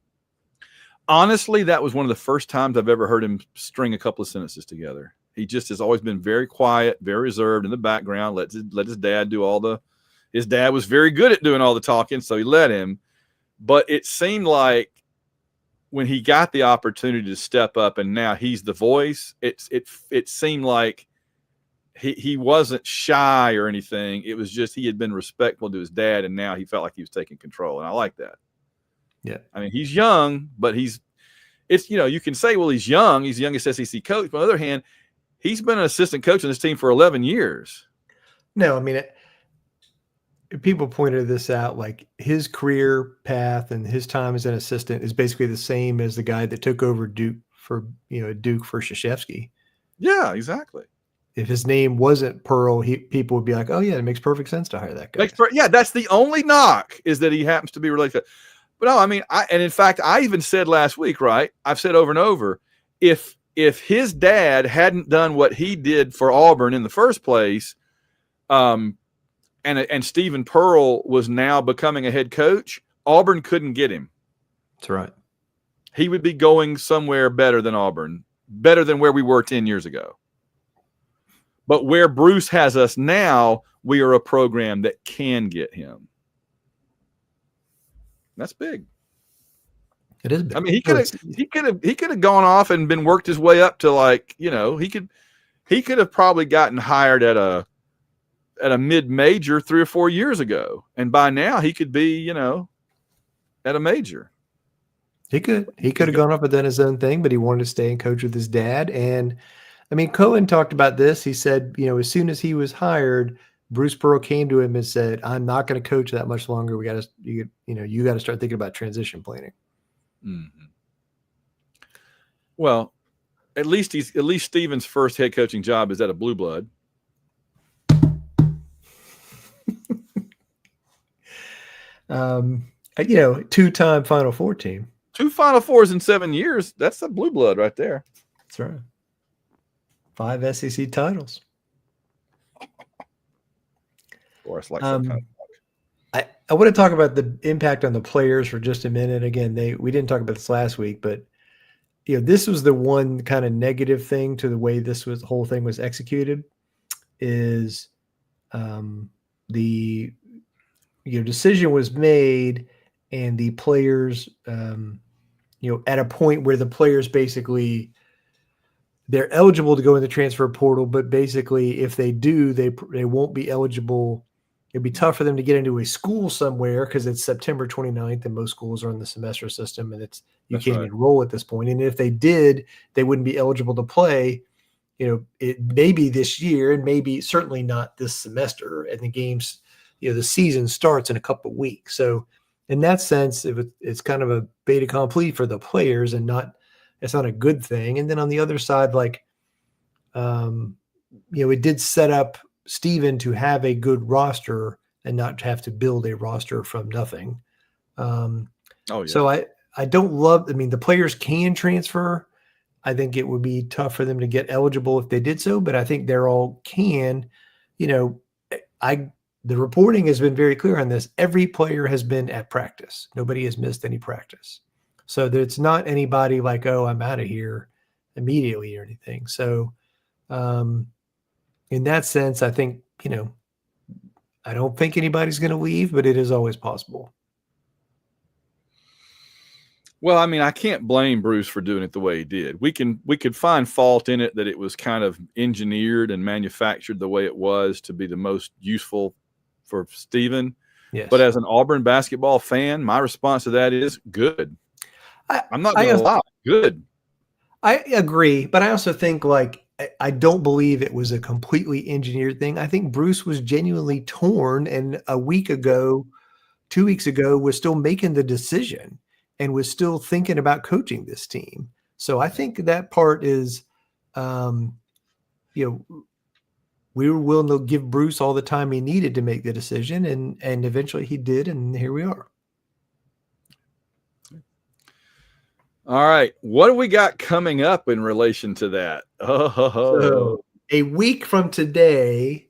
Honestly, that was one of the first times I've ever heard him string a couple of sentences together. He just has always been very quiet, very reserved in the background. Let his dad do his dad was very good at doing all the talking, so he let him. But it seemed like when he got the opportunity to step up and now he's the voice, it seemed like he wasn't shy or anything. It was just he had been respectful to his dad, and now he felt like he was taking control, and I like that. Yeah. I mean, he's young, but you can say, well, he's young. He's the youngest SEC coach. But on the other hand, he's been an assistant coach on this team for 11 years. No, I mean, people pointed this out, like his career path and his time as an assistant is basically the same as the guy that took over Duke for Krzyzewski. Yeah, exactly. If his name wasn't Pearl, people would be like, oh yeah, it makes perfect sense to hire that guy. Yeah, that's the only knock, is that he happens to be related. But no, I mean, and in fact, I even said last week, right? I've said over and over, if his dad hadn't done what he did for Auburn in the first place, and Stephen Pearl was now becoming a head coach, Auburn couldn't get him. That's right. He would be going somewhere better than Auburn, better than where we were 10 years ago. But where Bruce has us now, we are a program that can get him. That's big. It is big. I mean, he could have gone off and been worked his way up to he could have probably gotten hired at a mid-major 3 or 4 years ago, and by now he could be at a major. He could have gone off and done his own thing, but he wanted to stay and coach with his dad. And I mean, Cohen talked about this. He said, as soon as he was hired, Bruce Pearl came to him and said, I'm not going to coach that much longer. You got to start thinking about transition planning. Mm-hmm. Well, at least Steven's first head coaching job is at a blue blood. Two-time Final Four team. 2 Final Fours in 7 years. That's a blue blood right there. That's right. 5 SEC titles. Or it's like some kind of. I want to talk about the impact on the players for just a minute. Again, we didn't talk about this last week, but this was the one kind of negative thing to the way the whole thing was executed is the decision was made and the players at a point where the players basically they're eligible to go in the transfer portal, but basically if they do, they won't be eligible. It'd be tough for them to get into a school somewhere because it's September 29th and most schools are in the semester system and you can't enroll at this point. And if they did, they wouldn't be eligible to play. It may be this year and maybe certainly not this semester. And the games, the season starts in a couple of weeks. So in that sense, it's kind of a fait accompli for the players and it's not a good thing. And then on the other side, it did set up Steven to have a good roster and not have to build a roster from nothing. So I don't love, the players can transfer. I think it would be tough for them to get eligible if they did so, but I think they're all can. The reporting has been very clear on this. Every player has been at practice. Nobody has missed any practice. So it's not anybody like, oh, I'm out of here immediately or anything. So in that sense, I think, I don't think anybody's going to leave, but it is always possible. Well, I can't blame Bruce for doing it the way he did. We could find fault in it that it was kind of engineered and manufactured the way it was to be the most useful for Steven. Yes. But as an Auburn basketball fan, my response to that is good. I'm not going to lie. Good. I agree, but I also think I don't believe it was a completely engineered thing. I think Bruce was genuinely torn and a week ago, 2 weeks ago, was still making the decision and was still thinking about coaching this team. So I think that part is, we were willing to give Bruce all the time he needed to make the decision, and eventually he did, and here we are. All right. What do we got coming up in relation to that? So a week from today,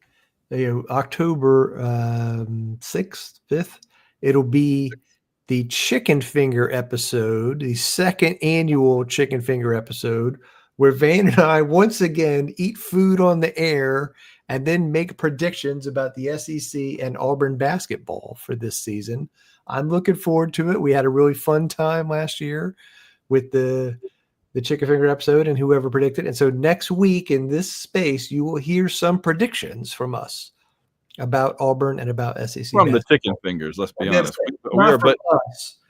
October 6th, 5th, it'll be the chicken finger episode, the second annual chicken finger episode, where Van and I once again eat food on the air and then make predictions about the SEC and Auburn basketball for this season. I'm looking forward to it. We had a really fun time last year with the chicken finger episode and whoever predicted. And so next week in this space, you will hear some predictions from us about Auburn and about SEC from basketball. The chicken fingers. Let's be honest.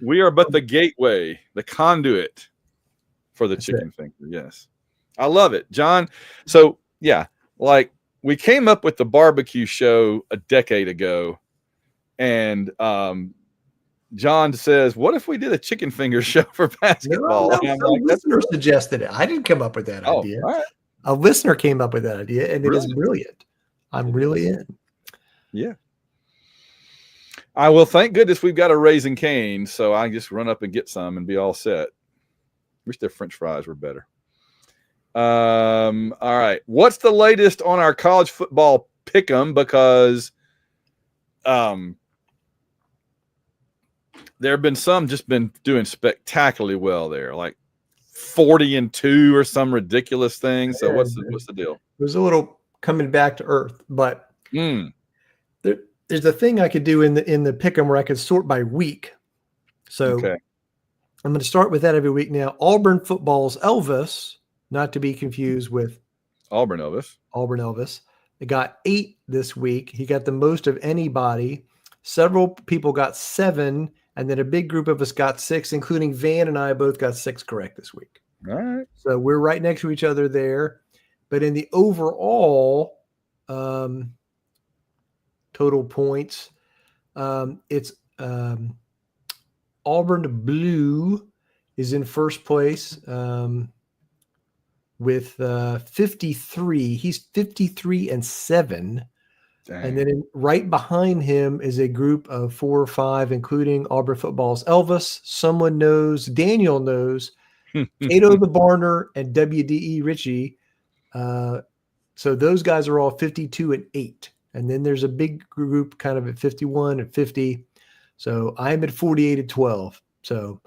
We are but the gateway, the conduit for the chicken finger. Yes. I love it, John. So yeah, we came up with the barbecue show a decade ago, and John says, "What if we did a chicken finger show for basketball?" No, a listener suggested it. I didn't come up with that idea. All right. A listener came up with that idea, and it is brilliant. I'm really in. Yeah. I will. Thank goodness we've got a Raising Cane, so I just run up and get some and be all set. Wish their French fries were better. All right. What's the latest on our college football pick'em? Because there have been some just been doing spectacularly well there, like 40-2 or some ridiculous thing. So what's the deal? It was a little coming back to earth, but there's a thing I could do in the pick'em where I could sort by week. So I'm going to start with that every week now. Auburn football's Elvis, not to be confused with Auburn Elvis. Auburn Elvis. They got 8 this week. He got the most of anybody. Several people got 7, and then a big group of us got 6, including Van and I both got 6 correct this week. All right. So we're right next to each other there. But in the overall total points, it's Auburn Blue is in first place. with 53. He's 53-7. Dang. And then right behind him is a group of 4 or 5, including Auburn football's Elvis, Someone Knows, Daniel Knows, Cato the Barner, and WDE Richie. So those guys are all 52-8. And then there's a big group kind of at 51 and 50. So I'm at 48-12. So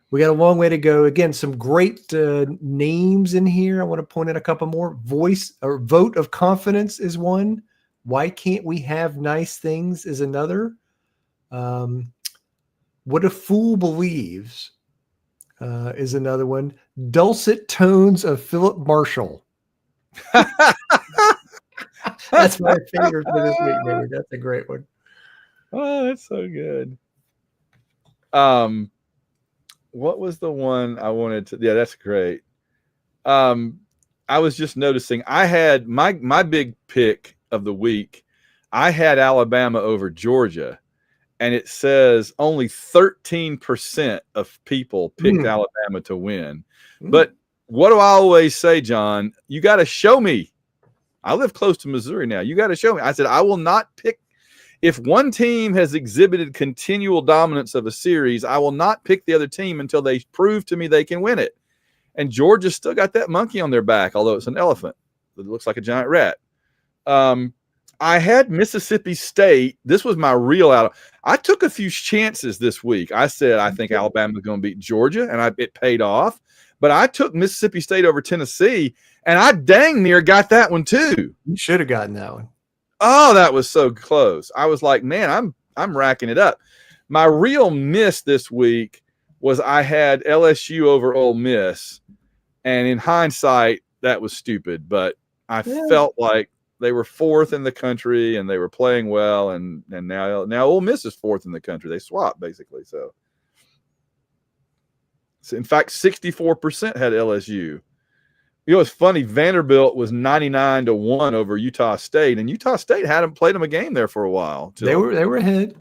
we got a long way to go. Again, some great names in here. I want to point out a couple more. Vote of Confidence is one. Why Can't We Have Nice Things is another. What a Fool Believes is another one. Dulcet Tones of Philip Marshall. That's my favorite for this week, maybe. That's a great one. Oh, that's so good. What was the one I wanted to? Yeah, that's great. I was just noticing I had my big pick of the week. I had Alabama over Georgia, and it says only 13% of people picked Alabama to win. But what do I always say, John? You got to show me. I live close to Missouri now. You got to show me. I said, I will not pick. If one team has exhibited continual dominance of a series, I will not pick the other team until they prove to me they can win it. And Georgia's still got that monkey on their back, although it's an elephant. It looks like a giant rat. I had Mississippi State. This was my real out. I took a few chances this week. I said, I think Alabama's going to beat Georgia, and it paid off. But I took Mississippi State over Tennessee, and I dang near got that one too. You should have gotten that one. Oh, that was so close. I was like, man, I'm racking it up. My real miss this week was I had LSU over Ole Miss, and in hindsight, that was stupid. But I felt like they were 4th in the country, and they were playing well, and now Ole Miss is 4th in the country. They swapped basically. So in fact, 64% had LSU. You know, it's funny. Vanderbilt was 99-1 over Utah State, and Utah State hadn't played them a game there for a while. They were ahead.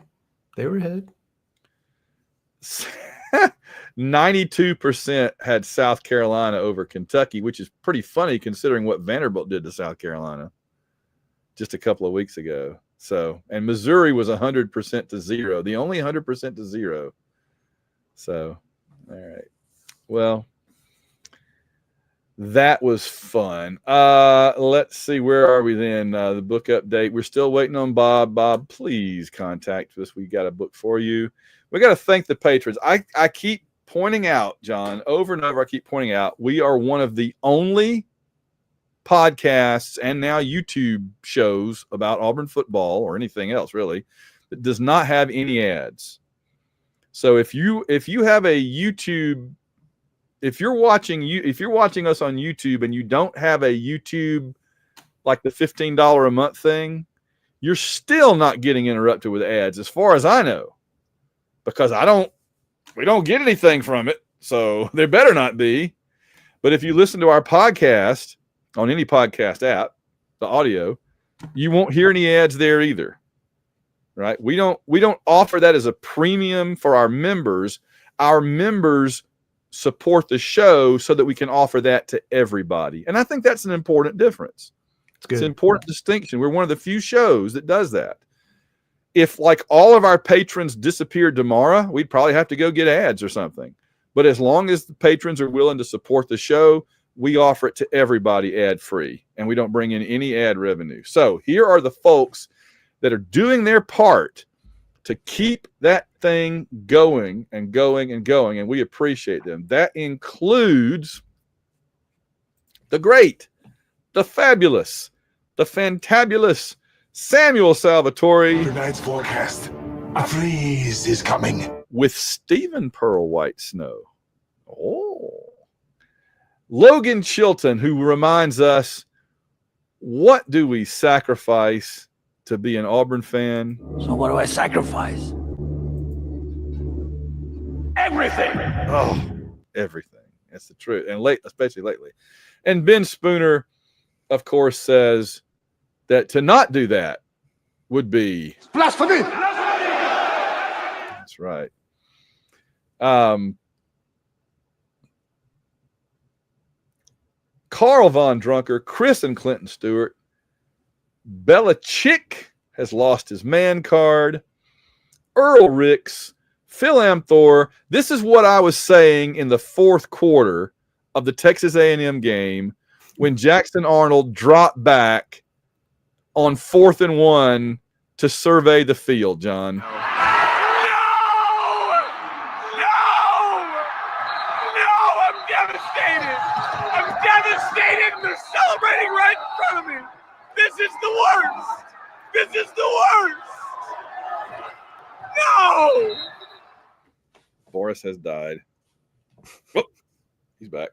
They were ahead. 92% had South Carolina over Kentucky, which is pretty funny considering what Vanderbilt did to South Carolina just a couple of weeks ago. So, and Missouri was 100% to 0, the only 100% to 0. So, all right. Well, that was fun. Let's see. Where are we then? The book update. We're still waiting on Bob. Bob, please contact us. We got a book for you. We got to thank the patrons. I keep pointing out, John, over and over, I keep pointing out, we are one of the only podcasts and now YouTube shows about Auburn football or anything else really that does not have any ads. So if you have a YouTube, if you're watching us on YouTube and you don't have a YouTube like the $15 a month thing, you're still not getting interrupted with ads as far as I know, because we don't get anything from it. So there better not be. But if you listen to our podcast on any podcast app, the audio, you won't hear any ads there either. Right? We don't offer that as a premium for our members. Our members support the show so that we can offer that to everybody. And I think that's an important difference. It's an important distinction. We're one of the few shows that does that. If like all of our patrons disappeared tomorrow, we'd probably have to go get ads or something. But as long as the patrons are willing to support the show, we offer it to everybody ad-free, and we don't bring in any ad revenue. So here are the folks that are doing their part to keep that thing going and going and going, and we appreciate them. That includes the great, the fabulous, the fantabulous Samuel Salvatore. Tonight's forecast, a freeze is coming. With Stephen Pearl White Snow. Oh. Logan Chilton, who reminds us, what do we sacrifice to be an Auburn fan? So what do I sacrifice? Everything. Oh, everything. That's the truth. And especially lately. And Ben Spooner, of course, says that to not do that would be Blasphemy. That's right. Carl Von Drunker, Chris and Clinton Stewart. Belichick has lost his man card. Earl Ricks, Phil Amthor. This is what I was saying in the fourth quarter of the Texas A&M game when Jackson Arnold dropped back on 4th and 1 to survey the field, John. No! I'm devastated! I'm devastated and they're celebrating right in front of me! This is the worst! This is the worst! No! Boris has died. Whoop, he's back.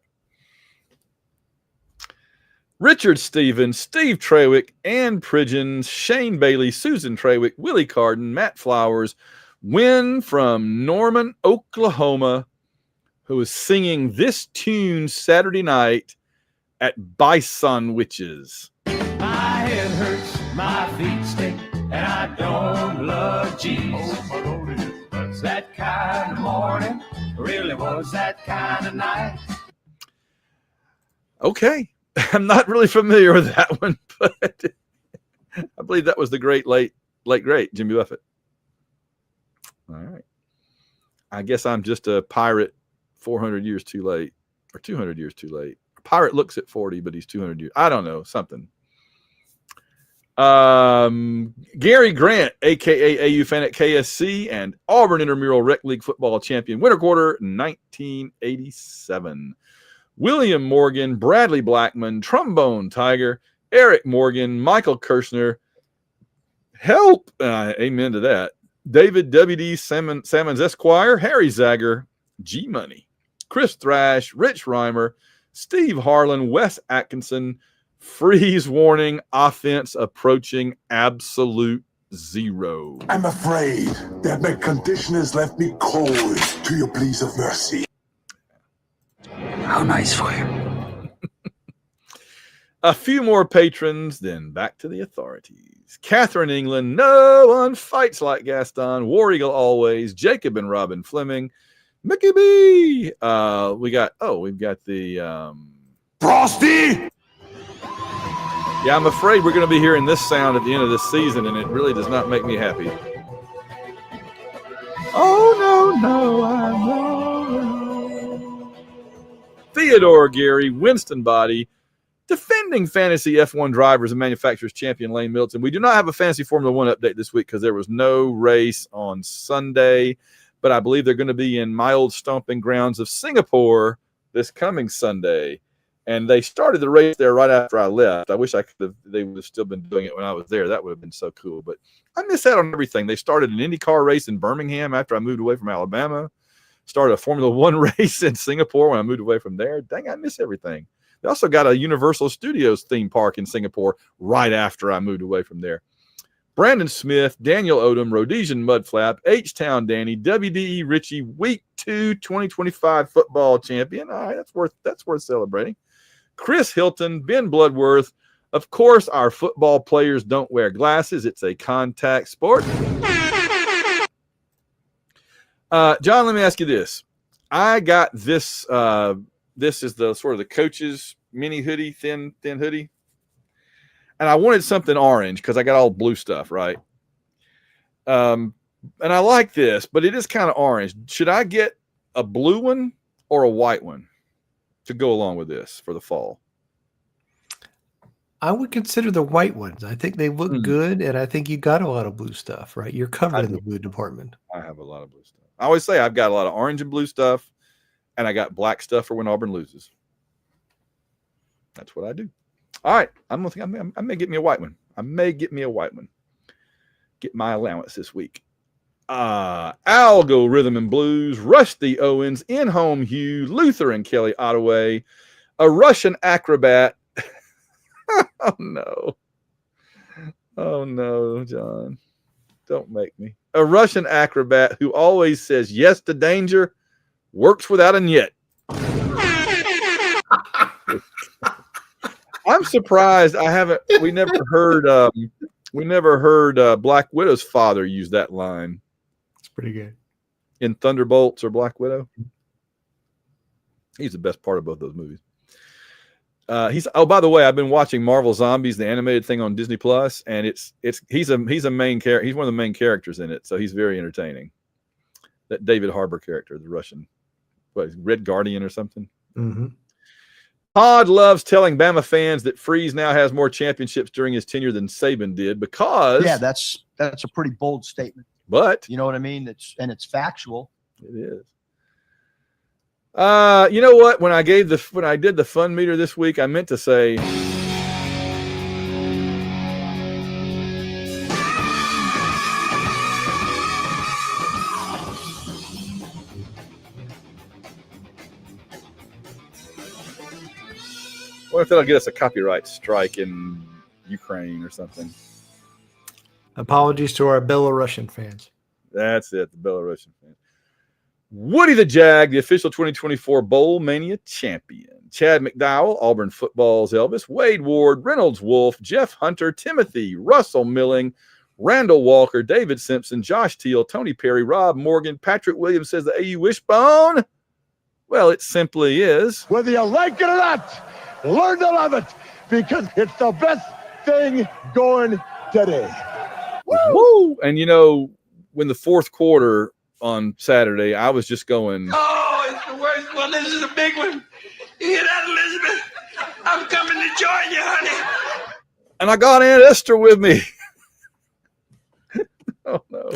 Richard Stevens, Steve Trawick, Ann Pridgeon, Shane Bailey, Susan Trawick, Willie Carden, Matt Flowers, Wynn from Norman, Oklahoma, who is singing this tune Saturday night at Bison Witches. My head hurts, my feet stink, and I don't love cheese. Was that kind of morning? Really was that kind of night? Okay. I'm not really familiar with that one, but I believe that was the late great Jimmy Buffett. All right. I guess I'm just a pirate 400 years too late or 200 years too late. A pirate looks at 40, but he's 200 years. I don't know, something. Gary Grant, a.k.a. AU fan at KSC and Auburn Intramural Rec League football champion, winter quarter 1987. William Morgan, Bradley Blackman, Trombone Tiger, Eric Morgan, Michael Kirshner, help, amen to that, David W.D. Sammons Esquire, Harry Zager, G Money, Chris Thrash, Rich Reimer, Steve Harlan, Wes Atkinson, freeze warning, offense approaching absolute zero. I'm afraid that my condition has left me cold to your pleas of mercy. How nice for you. A few more patrons, then back to the authorities. Catherine England, no one fights like Gaston. War Eagle always. Jacob and Robin Fleming. Mickey B. We've got the Frosty! Yeah, I'm afraid we're going to be hearing this sound at the end of this season, and it really does not make me happy. Oh, no, I'm wrong. Theodore Gary, Winston Body, defending fantasy F1 drivers and manufacturers champion Lane Milton. We do not have a fantasy Formula One update this week because there was no race on Sunday, but I believe they're going to be in my old stomping grounds of Singapore this coming Sunday. And they started the race there right after I left. I wish they would have still been doing it when I was there. That would have been so cool. But I miss out on everything. They started an IndyCar race in Birmingham after I moved away from Alabama. Started a Formula One race in Singapore when I moved away from there. Dang, I miss everything. They also got a Universal Studios theme park in Singapore right after I moved away from there. Brandon Smith, Daniel Odom, Rhodesian Mudflap, H-Town Danny, WDE Richie, Week 2 2025 football champion. All right, that's worth celebrating. Chris Hilton, Ben Bloodworth. Of course, our football players don't wear glasses. It's a contact sport. John, let me ask you this. I got this. This is the sort of the coach's mini hoodie, thin hoodie. And I wanted something orange because I got all blue stuff, right? And I like this, but it is kind of orange. Should I get a blue one or a white one to go along with this for the fall? I would consider the white ones. I think they look good, and I think you got a lot of blue stuff, right? You're covered in the blue department. I have a lot of blue stuff. I always say I've got a lot of orange and blue stuff, and I got black stuff for when Auburn loses. That's what I do. All right, I may get me a white one. Get my allowance this week. Algo Rhythm and Blues, Rusty Owens, In-Home Hugh, Luther and Kelly Ottaway, a Russian acrobat. Oh no, John. Don't make me. A Russian acrobat who always says yes to danger, works without a yet. I'm surprised we never heard Black Widow's father use that line. It's pretty good. In Thunderbolts or Black Widow. He's the best part of both those movies. By the way, I've been watching Marvel Zombies, the animated thing on Disney Plus, and he's a main character. He's one of the main characters in it, so he's very entertaining. That David Harbour character, the Russian, Red Guardian or something. Mm-hmm. Todd loves telling Bama fans that Freeze now has more championships during his tenure than Saban did because that's a pretty bold statement. But you know what I mean? It's factual. It is. You know what? When I did the fun meter this week, I meant to say what if that'll get us a copyright strike in Ukraine or something? Apologies to our Belarusian fans. That's it, the Belarusian fans. Woody the Jag, the official 2024 Bowl Mania champion. Chad McDowell, Auburn football's Elvis. Wade Ward, Reynolds Wolf, Jeff Hunter, Timothy, Russell Milling, Randall Walker, David Simpson, Josh Teal, Tony Perry, Rob Morgan, Patrick Williams says the AU Wishbone. Well, it simply is. Whether you like it or not, learn to love it because it's the best thing going today. Woo! And you know, when the fourth quarter on Saturday, I was just going, Oh, it's the worst one. This is a big one. You hear that, Elizabeth? I'm coming to join you, honey. and I got Aunt Esther with me. Oh, no.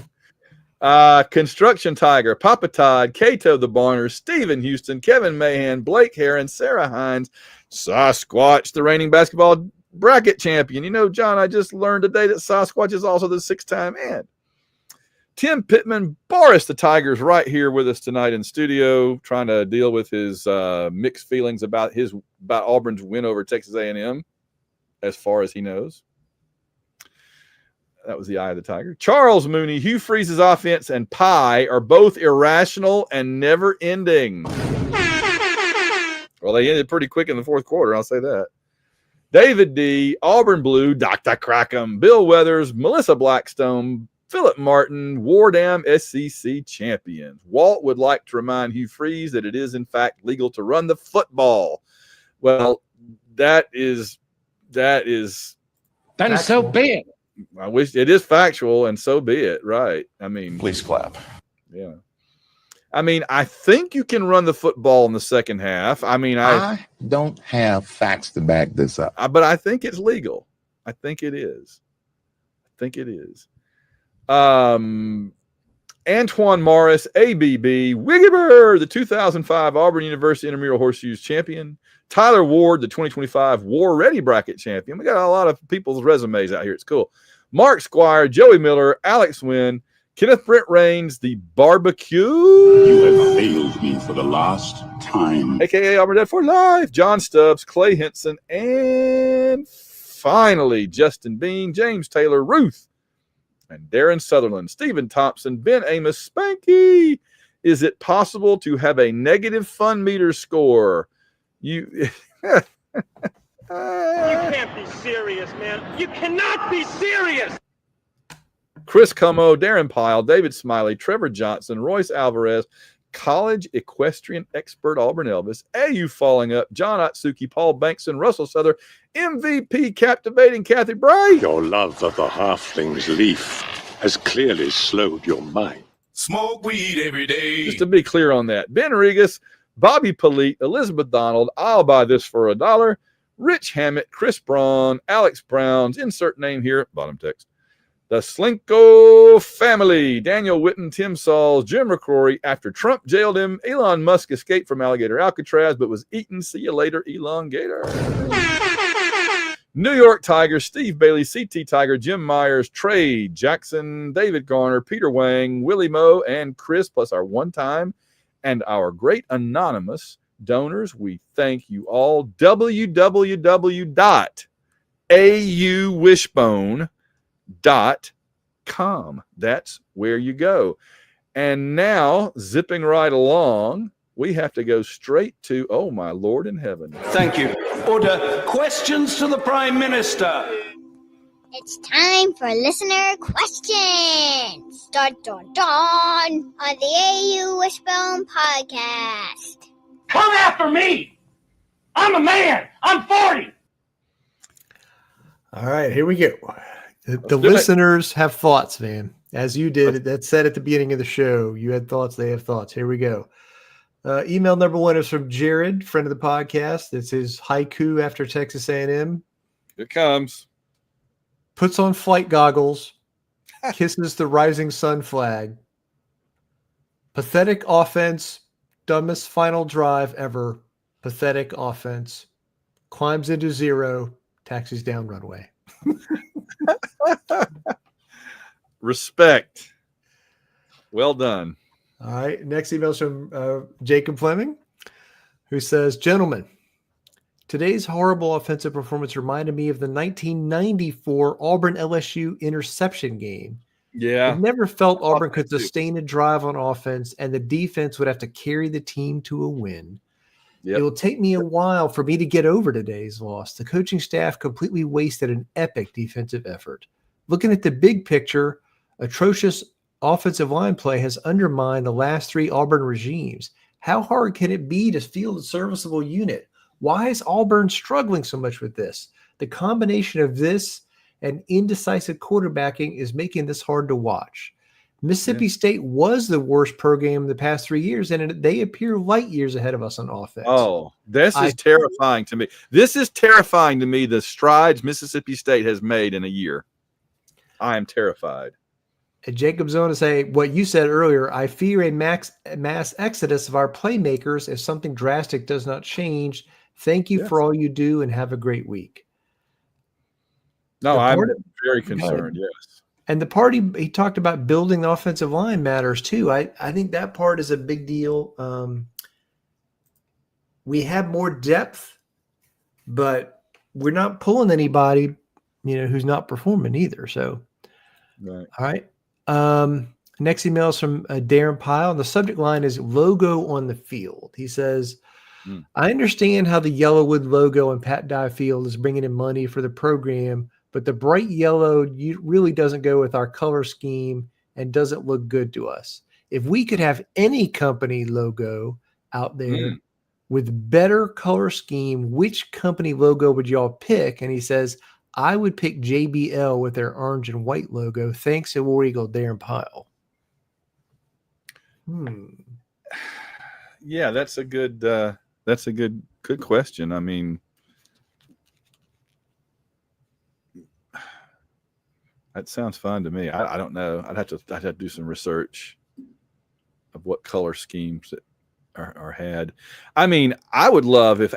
Construction Tiger, Papa Todd, Cato the Barner, Stephen Houston, Kevin Mahan, Blake Heron, Sarah Hines, Sasquatch, the reigning basketball bracket champion. You know, John, I just learned today that Sasquatch is also the 6-time man. Tim Pittman, Boris the Tiger's right here with us tonight in studio, trying to deal with his mixed feelings about Auburn's win over Texas A&M, as far as he knows. That was the eye of the tiger. Charles Mooney, Hugh Freeze's offense and pie are both irrational and never ending. Well, they ended pretty quick in the fourth quarter, I'll say that. David D, Auburn Blue, Dr. Crackham, Bill Weathers, Melissa Blackstone, Philip Martin, Wardam SEC champions. Walt would like to remind Hugh Freeze that it is, in fact, legal to run the football. Well, that is Then so be it. I wish it is factual, and so be it. Right. I mean, Please clap. Yeah. I mean, I think you can run the football in the second half. I mean, I don't have facts to back this up. But I think it's legal. I think it is. Antoine Morris, ABB, Wiggiber, the 2005 Auburn University Intramural Horseshoes champion. Tyler Ward, the 2025 War Ready bracket champion. We got a lot of people's resumes out here. It's cool. Mark Squire, Joey Miller, Alex Wynn, Kenneth Brent Raines, the barbecue. You have failed me for the last time. AKA Auburn Dead for Life. John Stubbs, Clay Henson, and finally Justin Bean, James Taylor, Ruth, and Darren Sutherland, Stephen Thompson, Ben Amos, Spanky. Is it possible to have a negative fun meter score? You can't be serious, man. You cannot be serious. Chris Como, Darren Pyle, David Smiley, Trevor Johnson, Royce Alvarez, college equestrian expert Auburn Elvis, AU Falling Up, John Otsuki, Paul Bankson, Russell Souther, MVP captivating Kathy Bray. Your love of the halfling's leaf has clearly slowed your mind. Smoke weed every day. Just to be clear on that, Ben Regas, Bobby Polite, Elizabeth Donald, I'll buy this for $1, Rich Hammett, Chris Braun, Alex Browns, insert name here, bottom text. The Slinko family, Daniel Witten, Tim Sauls, Jim McCrory. After Trump jailed him, Elon Musk escaped from Alligator Alcatraz, but was eaten. See you later, Elongator. New York Tiger, Steve Bailey, CT Tiger, Jim Myers, Trey Jackson, David Garner, Peter Wang, Willie Moe, and Chris, plus our one-time and our great anonymous donors. We thank you all. www.auwishbone.com. That's where you go. And now, zipping right along, we have to go straight to, oh my Lord in heaven. Thank you. Order. Questions to the Prime Minister. It's time for listener questions. Dun, dun, dun, on the AU Wishbone podcast. Come after me. I'm a man. I'm 40. All right, here we go. The do it. listeners have thoughts, man. As you did, that said at the beginning of the show, you had thoughts, they have thoughts. Here we go. Email number 1 is from Jared, friend of the podcast. It's his haiku after Texas A&M. Here it comes. Puts on flight goggles, kisses the rising sun flag. Pathetic offense, dumbest final drive ever. Pathetic offense. Climbs into zero, taxis down runway. Respect. Well done. All right. Next email is from Jacob Fleming, who says, gentlemen, today's horrible offensive performance reminded me of the 1994 Auburn LSU interception game. Yeah. I never felt Auburn could sustain a drive on offense, and the defense would have to carry the team to a win. It will take me a while for me to get over today's loss. The coaching staff completely wasted an epic defensive effort. Looking at the big picture, atrocious offensive line play has undermined the last 3 Auburn regimes. How hard can it be to field a serviceable unit? Why is Auburn struggling so much with this? The combination of this and indecisive quarterbacking is making this hard to watch. Mississippi State was the worst program in the past 3 years, and they appear light years ahead of us on offense. Oh, this is terrifying to me. This is terrifying to me, the strides Mississippi State has made in a year. I am terrified. And Jacob's on to say what you said earlier. I fear a mass exodus of our playmakers if something drastic does not change. Thank you for all you do, and have a great week. No, I'm very concerned. Yes. And the part he talked about building the offensive line matters too. I think that part is a big deal. We have more depth, but we're not pulling anybody, who's not performing either. So, right. All right. Next email is from Darren Pyle. And the subject line is logo on the field. He says, I understand how the Yellowwood logo on Pat Dye Field is bringing in money for the program, but the bright yellow really doesn't go with our color scheme and doesn't look good to us. If we could have any company logo out there with better color scheme, which company logo would y'all pick? And he says, I would pick JBL with their orange and white logo. Thanks, to War Eagle Darren Pyle. Yeah, that's a good question. I mean, that sounds fun to me. I don't know. I'd have to do some research of what color schemes that are had. I mean, I would love if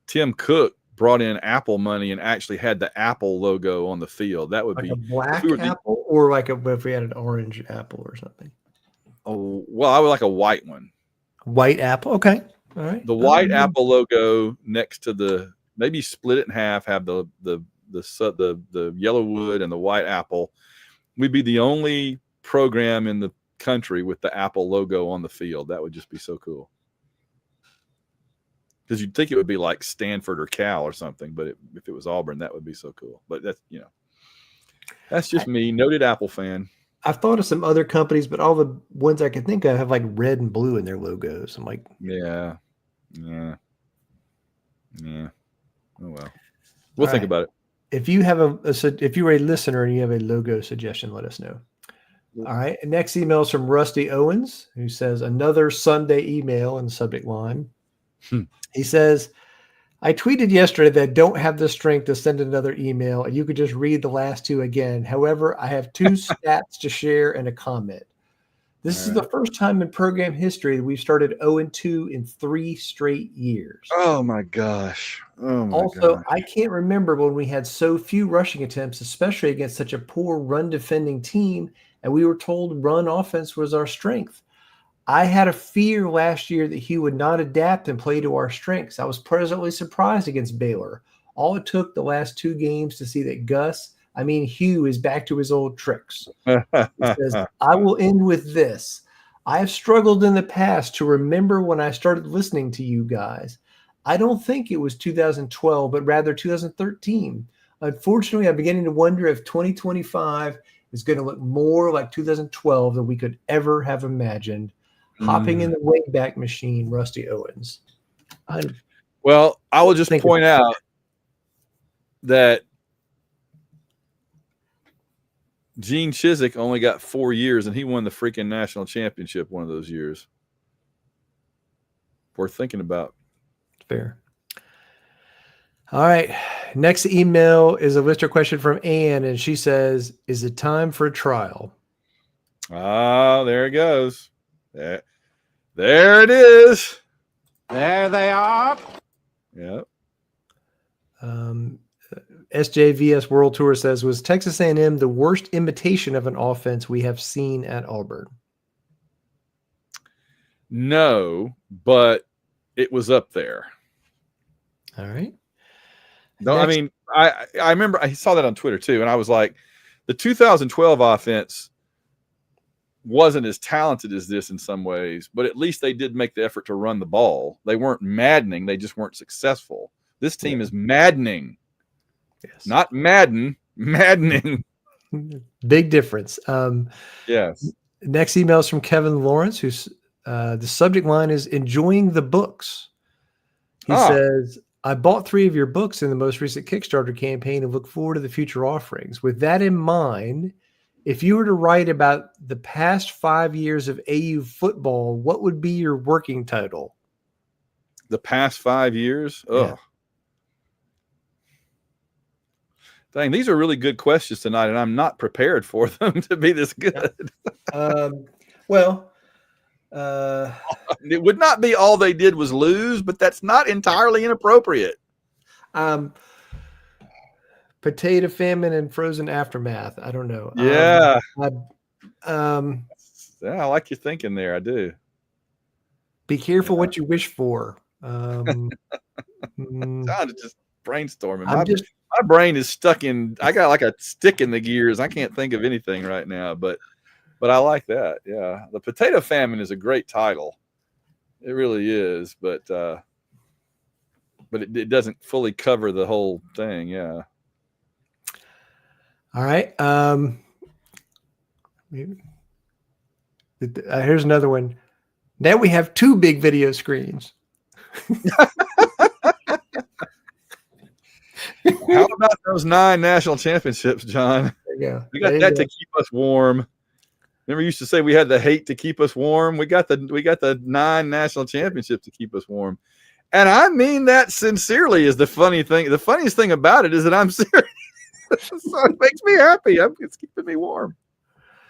Tim Cook brought in Apple money and actually had the Apple logo on the field. That would like be a black apple, or if we had an orange apple or something. Oh, well, I would like a white one. White apple. Okay. All right. The white apple logo next to maybe split it in half, have the yellow wood and the white apple. We'd be the only program in the country with the Apple logo on the field. That would just be so cool. Because you'd think it would be like Stanford or Cal or something, but if it was Auburn, that would be so cool. But that's just me, noted Apple fan. I've thought of some other companies, but all the ones I can think of have like red and blue in their logos. I'm like, yeah. Oh well, we'll think about it. If you have if you are a listener and you have a logo suggestion, let us know. All right. And next email is from Rusty Owens, who says another Sunday email in the subject line. He says, I tweeted yesterday that I don't have the strength to send another email, and you could just read the last 2 again. However, I have 2 stats to share and a comment. This is the first time in program history that we've started 0-2 in 3 straight years. Oh my gosh. Also, I can't remember when we had so few rushing attempts, especially against such a poor run defending team, and we were told run offense was our strength. I had a fear last year that Hugh would not adapt and play to our strengths. I was pleasantly surprised against Baylor. All it took the last 2 games to see that Hugh is back to his old tricks. He says, I will end with this. I have struggled in the past to remember when I started listening to you guys. I don't think it was 2012, but rather 2013. Unfortunately, I'm beginning to wonder if 2025 is going to look more like 2012 than we could ever have imagined. Hopping in the Wayback Machine, Rusty Owens. Well, I will just point out that Gene Chizik only got 4 years, and he won the freaking national championship one of those years. Worth thinking about. Fair. All right. Next email is a listener question from Ann, and she says, "Is it time for a trial?" Oh, there it goes. There it is. There they are. Yep. SJVS World Tour says, "Was Texas A&M the worst imitation of an offense we have seen at Auburn?" No, but it was up there. All right. No, I mean, I remember I saw that on Twitter too, and I was like, the 2012 offense wasn't as talented as this in some ways, but at least they did make the effort to run the ball. They weren't maddening; they just weren't successful. This team is maddening. Yes. Not Madden, maddening. Big difference. Yes. Next email is from Kevin Lawrence, who's the subject line is "Enjoying the books." He says, "I bought 3 of your books in the most recent Kickstarter campaign and look forward to the future offerings. With that in mind, if you were to write about the past 5 years of AU football, what would be your working title?" The past 5 years? Oh. Yeah. Dang, these are really good questions tonight, and I'm not prepared for them to be this good. It would not be all they did was lose, but that's not entirely inappropriate. Potato famine and frozen aftermath. I don't know. Yeah. I like your thinking there. I do. Be careful what you wish for. Time to just brainstorming. My brain is stuck in. I got like a stick in the gears. I can't think of anything right now, but I like that. Yeah, the potato famine is a great title. It really is, but it doesn't fully cover the whole thing. Yeah. All right. Here's another one. Now we have 2 big video screens. How about those 9 national championships, John? There you go. We got that to keep us warm. Remember, you used to say we had the hate to keep us warm. We got the 9 national championships to keep us warm, and I mean that sincerely. Is the funny thing. The funniest thing about it is that I'm serious. So it makes me happy. It's keeping me warm.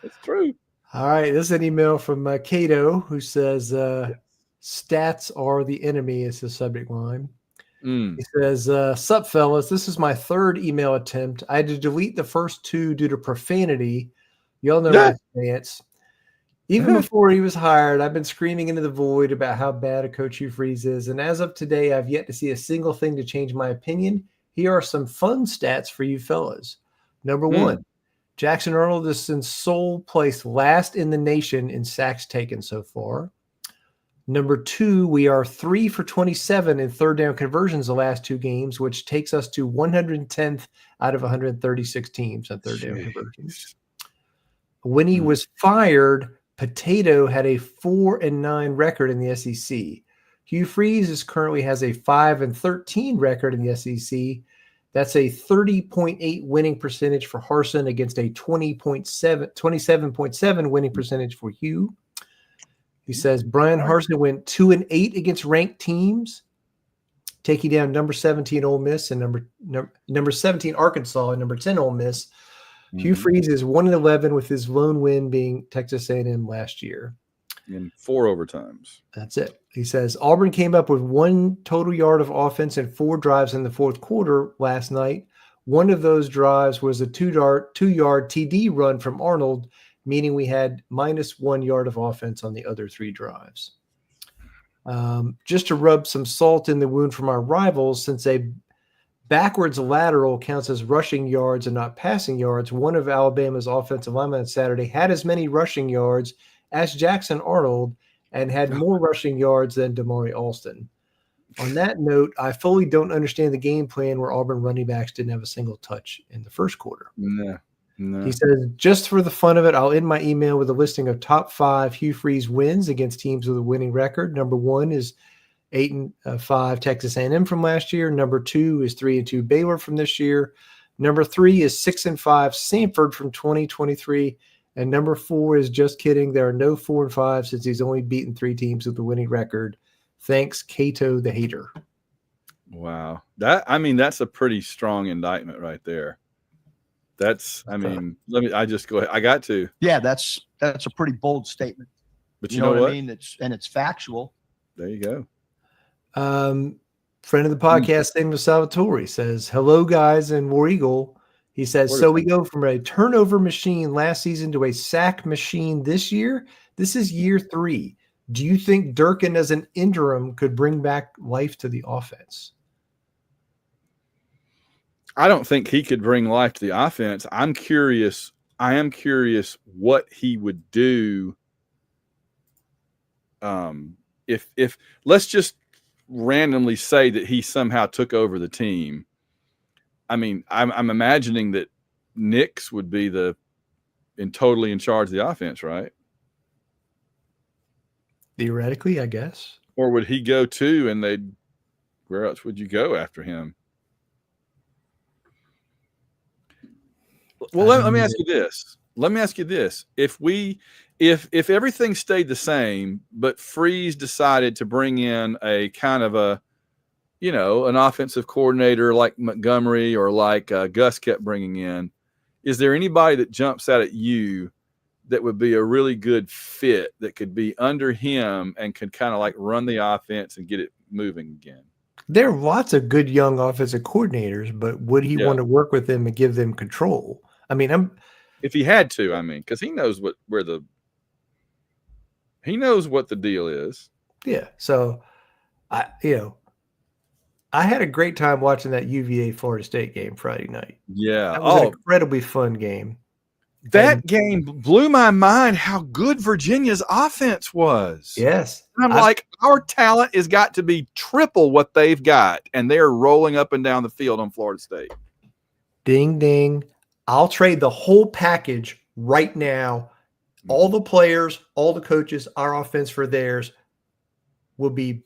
It's true. All right, this is an email from Cato, who says, "Stats are the enemy" is his subject line. He says, "Sup, fellas, this is my 3rd email attempt. I had to delete the first 2 due to profanity. Y'all know my stance. Even before he was hired, I've been screaming into the void about how bad a coach Hugh Freeze is, and as of today, I've yet to see a single thing to change my opinion. Here are some fun stats for you fellas. Number 1, Jackson Arnold is in sole place last in the nation in sacks taken so far. Number 2, we are 3 for 27 in 3rd down conversions the last 2 games, which takes us to 110th out of 136 teams on 3rd down conversions. When he was fired, Potato had a 4-9 record in the SEC. Hugh Freeze currently has a 5-13 record in the SEC. That's a 30.8 winning percentage for Harsin against a 27.7 winning percentage for Hugh. He says Brian Harsin went 2-8 against ranked teams, taking down number 17 Ole Miss and number 17 Arkansas and number 10 Ole Miss. Hugh Freeze is 1-11 with his lone win being Texas A&M last year. In 4 overtimes. That's it. He says Auburn came up with 1 total yard of offense and 4 drives in the 4th quarter last night. One of those drives was a 2-yard TD run from Arnold, meaning we had -1 yard of offense on the other 3 drives. Just to rub some salt in the wound from our rivals, since a backwards lateral counts as rushing yards and not passing yards, one of Alabama's offensive linemen on Saturday had as many rushing yards as Jackson Arnold and had more rushing yards than Damari Alston. On that note, I fully don't understand the game plan where Auburn running backs didn't have a single touch in the 1st quarter. No. He says, just for the fun of it, I'll end my email with a listing of top 5 Hugh Freeze wins against teams with a winning record. Number 1 is 8-5 Texas A&M from last year. Number 2 is 3-2 Baylor from this year. Number 3 is 6-5 Samford from 2023. And number 4 is just kidding. There are no 4-5 since he's only beaten 3 teams with a winning record. Thanks, Cato the hater. Wow. That's a pretty strong indictment right there. I just go ahead. I got to. Yeah, that's a pretty bold statement. But you know what? I mean? It's factual. There you go. Friend of the podcast, Samuel Salvatore, says, hello, guys, in War Eagle. He says, so we go from a turnover machine last season to a sack machine this year. This is year 3. Do you think Durkin as an interim could bring back life to the offense? I don't think he could bring life to the offense. I am curious what he would do if let's just randomly say that he somehow took over the team. I mean, I'm imagining that Nix would be totally in charge of the offense, right? Theoretically, I guess. Or would he go too, and where else would you go after him? Well, let me ask you this. If everything stayed the same, but Freeze decided to bring in a kind of an offensive coordinator like Montgomery or like Gus kept bringing in, is there anybody that jumps out at you that would be a really good fit that could be under him and could kind of like run the offense and get it moving again? There are lots of good young offensive coordinators, but would he want to work with them and give them control? I mean, if he had to, because he knows what the deal is. Yeah. So I had a great time watching that UVA Florida State game Friday night. Yeah. That was an incredibly fun game. That game blew my mind how good Virginia's offense was. Yes. And I'm like, our talent has got to be triple what they've got, and they're rolling up and down the field on Florida State. Ding, ding. I'll trade the whole package right now. All the players, all the coaches, our offense for theirs will be,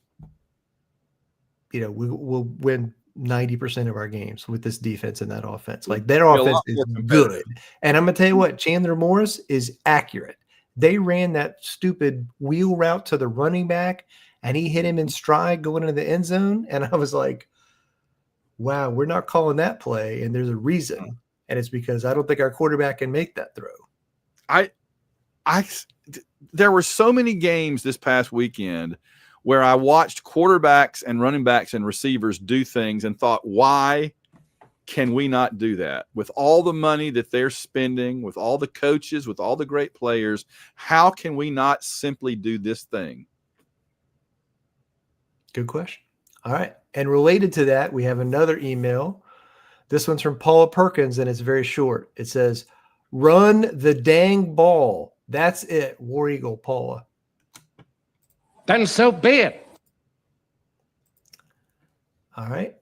we'll win 90% of our games with this defense and that offense. Like, their offense is good. And I'm going to tell you what, Chandler Morris is accurate. They ran that stupid wheel route to the running back, and he hit him in stride going into the end zone. And I was like, wow, we're not calling that play. And there's a reason. And it's because I don't think our quarterback can make that throw. There were so many games this past weekend where I watched quarterbacks and running backs and receivers do things and thought, why can we not do that? With all the money that they're spending, with all the coaches, with all the great players, how can we not simply do this thing? Good question. All right. And related to that, we have another email. This one's from Paula Perkins, and it's very short. It says, run the dang ball. That's it. War Eagle, Paula. Then so be it. All right.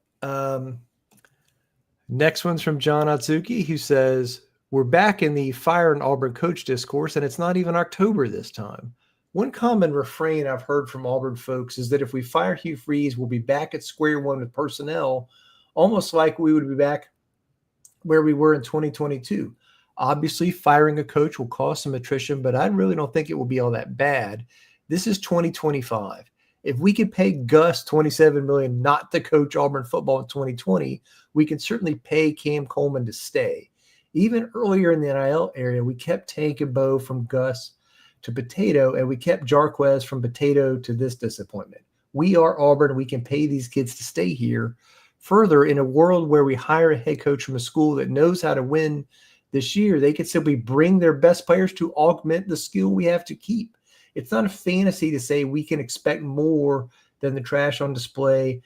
Next one's from John Atsuki, who says, we're back in the fire and Auburn coach discourse, and it's not even October this time. One common refrain I've heard from Auburn folks is that if we fire Hugh Freeze, we'll be back at square one with personnel, almost like we would be back where we were in 2022. Obviously, firing a coach will cause some attrition, but I really don't think it will be all that bad. This is 2025. If we could pay Gus $27 million not to coach Auburn football in 2020, we can certainly pay Cam Coleman to stay. Even earlier in the NIL area, we kept Tank and Bo from Gus to Potato, and we kept Jarquez from Potato to this disappointment. We are Auburn. We can pay these kids to stay here. Further, in a world where we hire a head coach from a school that knows how to win this year, they could simply bring their best players to augment the skill we have to keep. It's not a fantasy to say we can expect more than the trash on display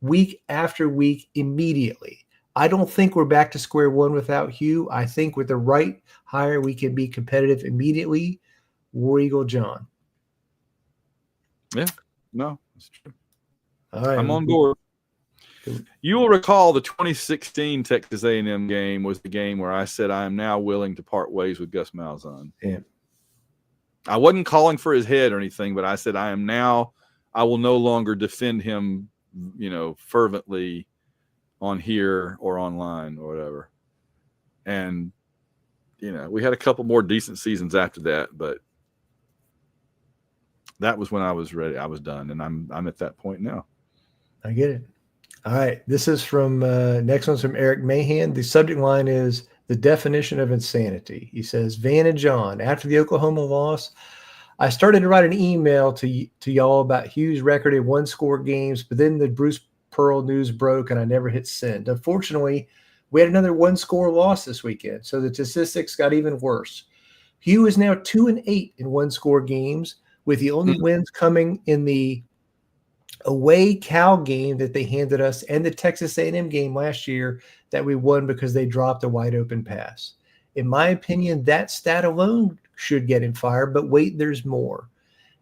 week after week immediately. I don't think we're back to square one without Hugh. I think with the right hire, we can be competitive immediately. War Eagle John. Yeah, no, that's true. All right. I'm on board. You will recall the 2016 Texas A&M game was the game where I said I am now willing to part ways with Gus Malzahn. Yeah. I wasn't calling for his head or anything, but I said I will no longer defend him, fervently on here or online or whatever. And, we had a couple more decent seasons after that, but that was when I was ready. I was done, and I'm at that point now. I get it. All right. This is from next one's from Eric Mahan. The subject line is the definition of insanity. He says, Van and John, after the Oklahoma loss, I started to write an email to y'all about Hugh's record in one-score games, but then the Bruce Pearl news broke and I never hit send. Unfortunately, we had another one-score loss this weekend, so the statistics got even worse. Hugh is now 2-8 in one-score games, with the only wins coming in the away Cal game that they handed us and the Texas A&M game last year that we won because they dropped a wide open pass. In my opinion, that stat alone should get him fired, but wait, there's more.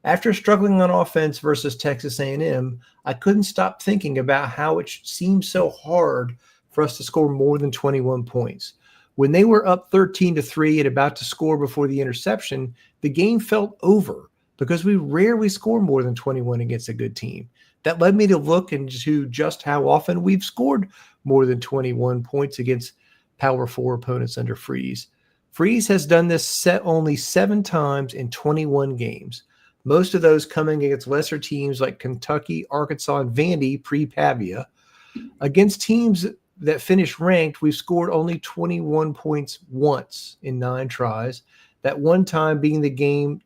After struggling on offense versus Texas A&M, I couldn't stop thinking about how it seemed so hard for us to score more than 21 points. When they were up 13-3 and about to score before the interception, the game felt over because we rarely score more than 21 against a good team. That led me to look into just how often we've scored more than 21 points against Power 4 opponents under Freeze. Freeze has done this only 7 times in 21 games, most of those coming against lesser teams like Kentucky, Arkansas, and Vandy pre-Pavia. Against teams that finish ranked, we've scored only 21 points once in 9 tries, that one time being the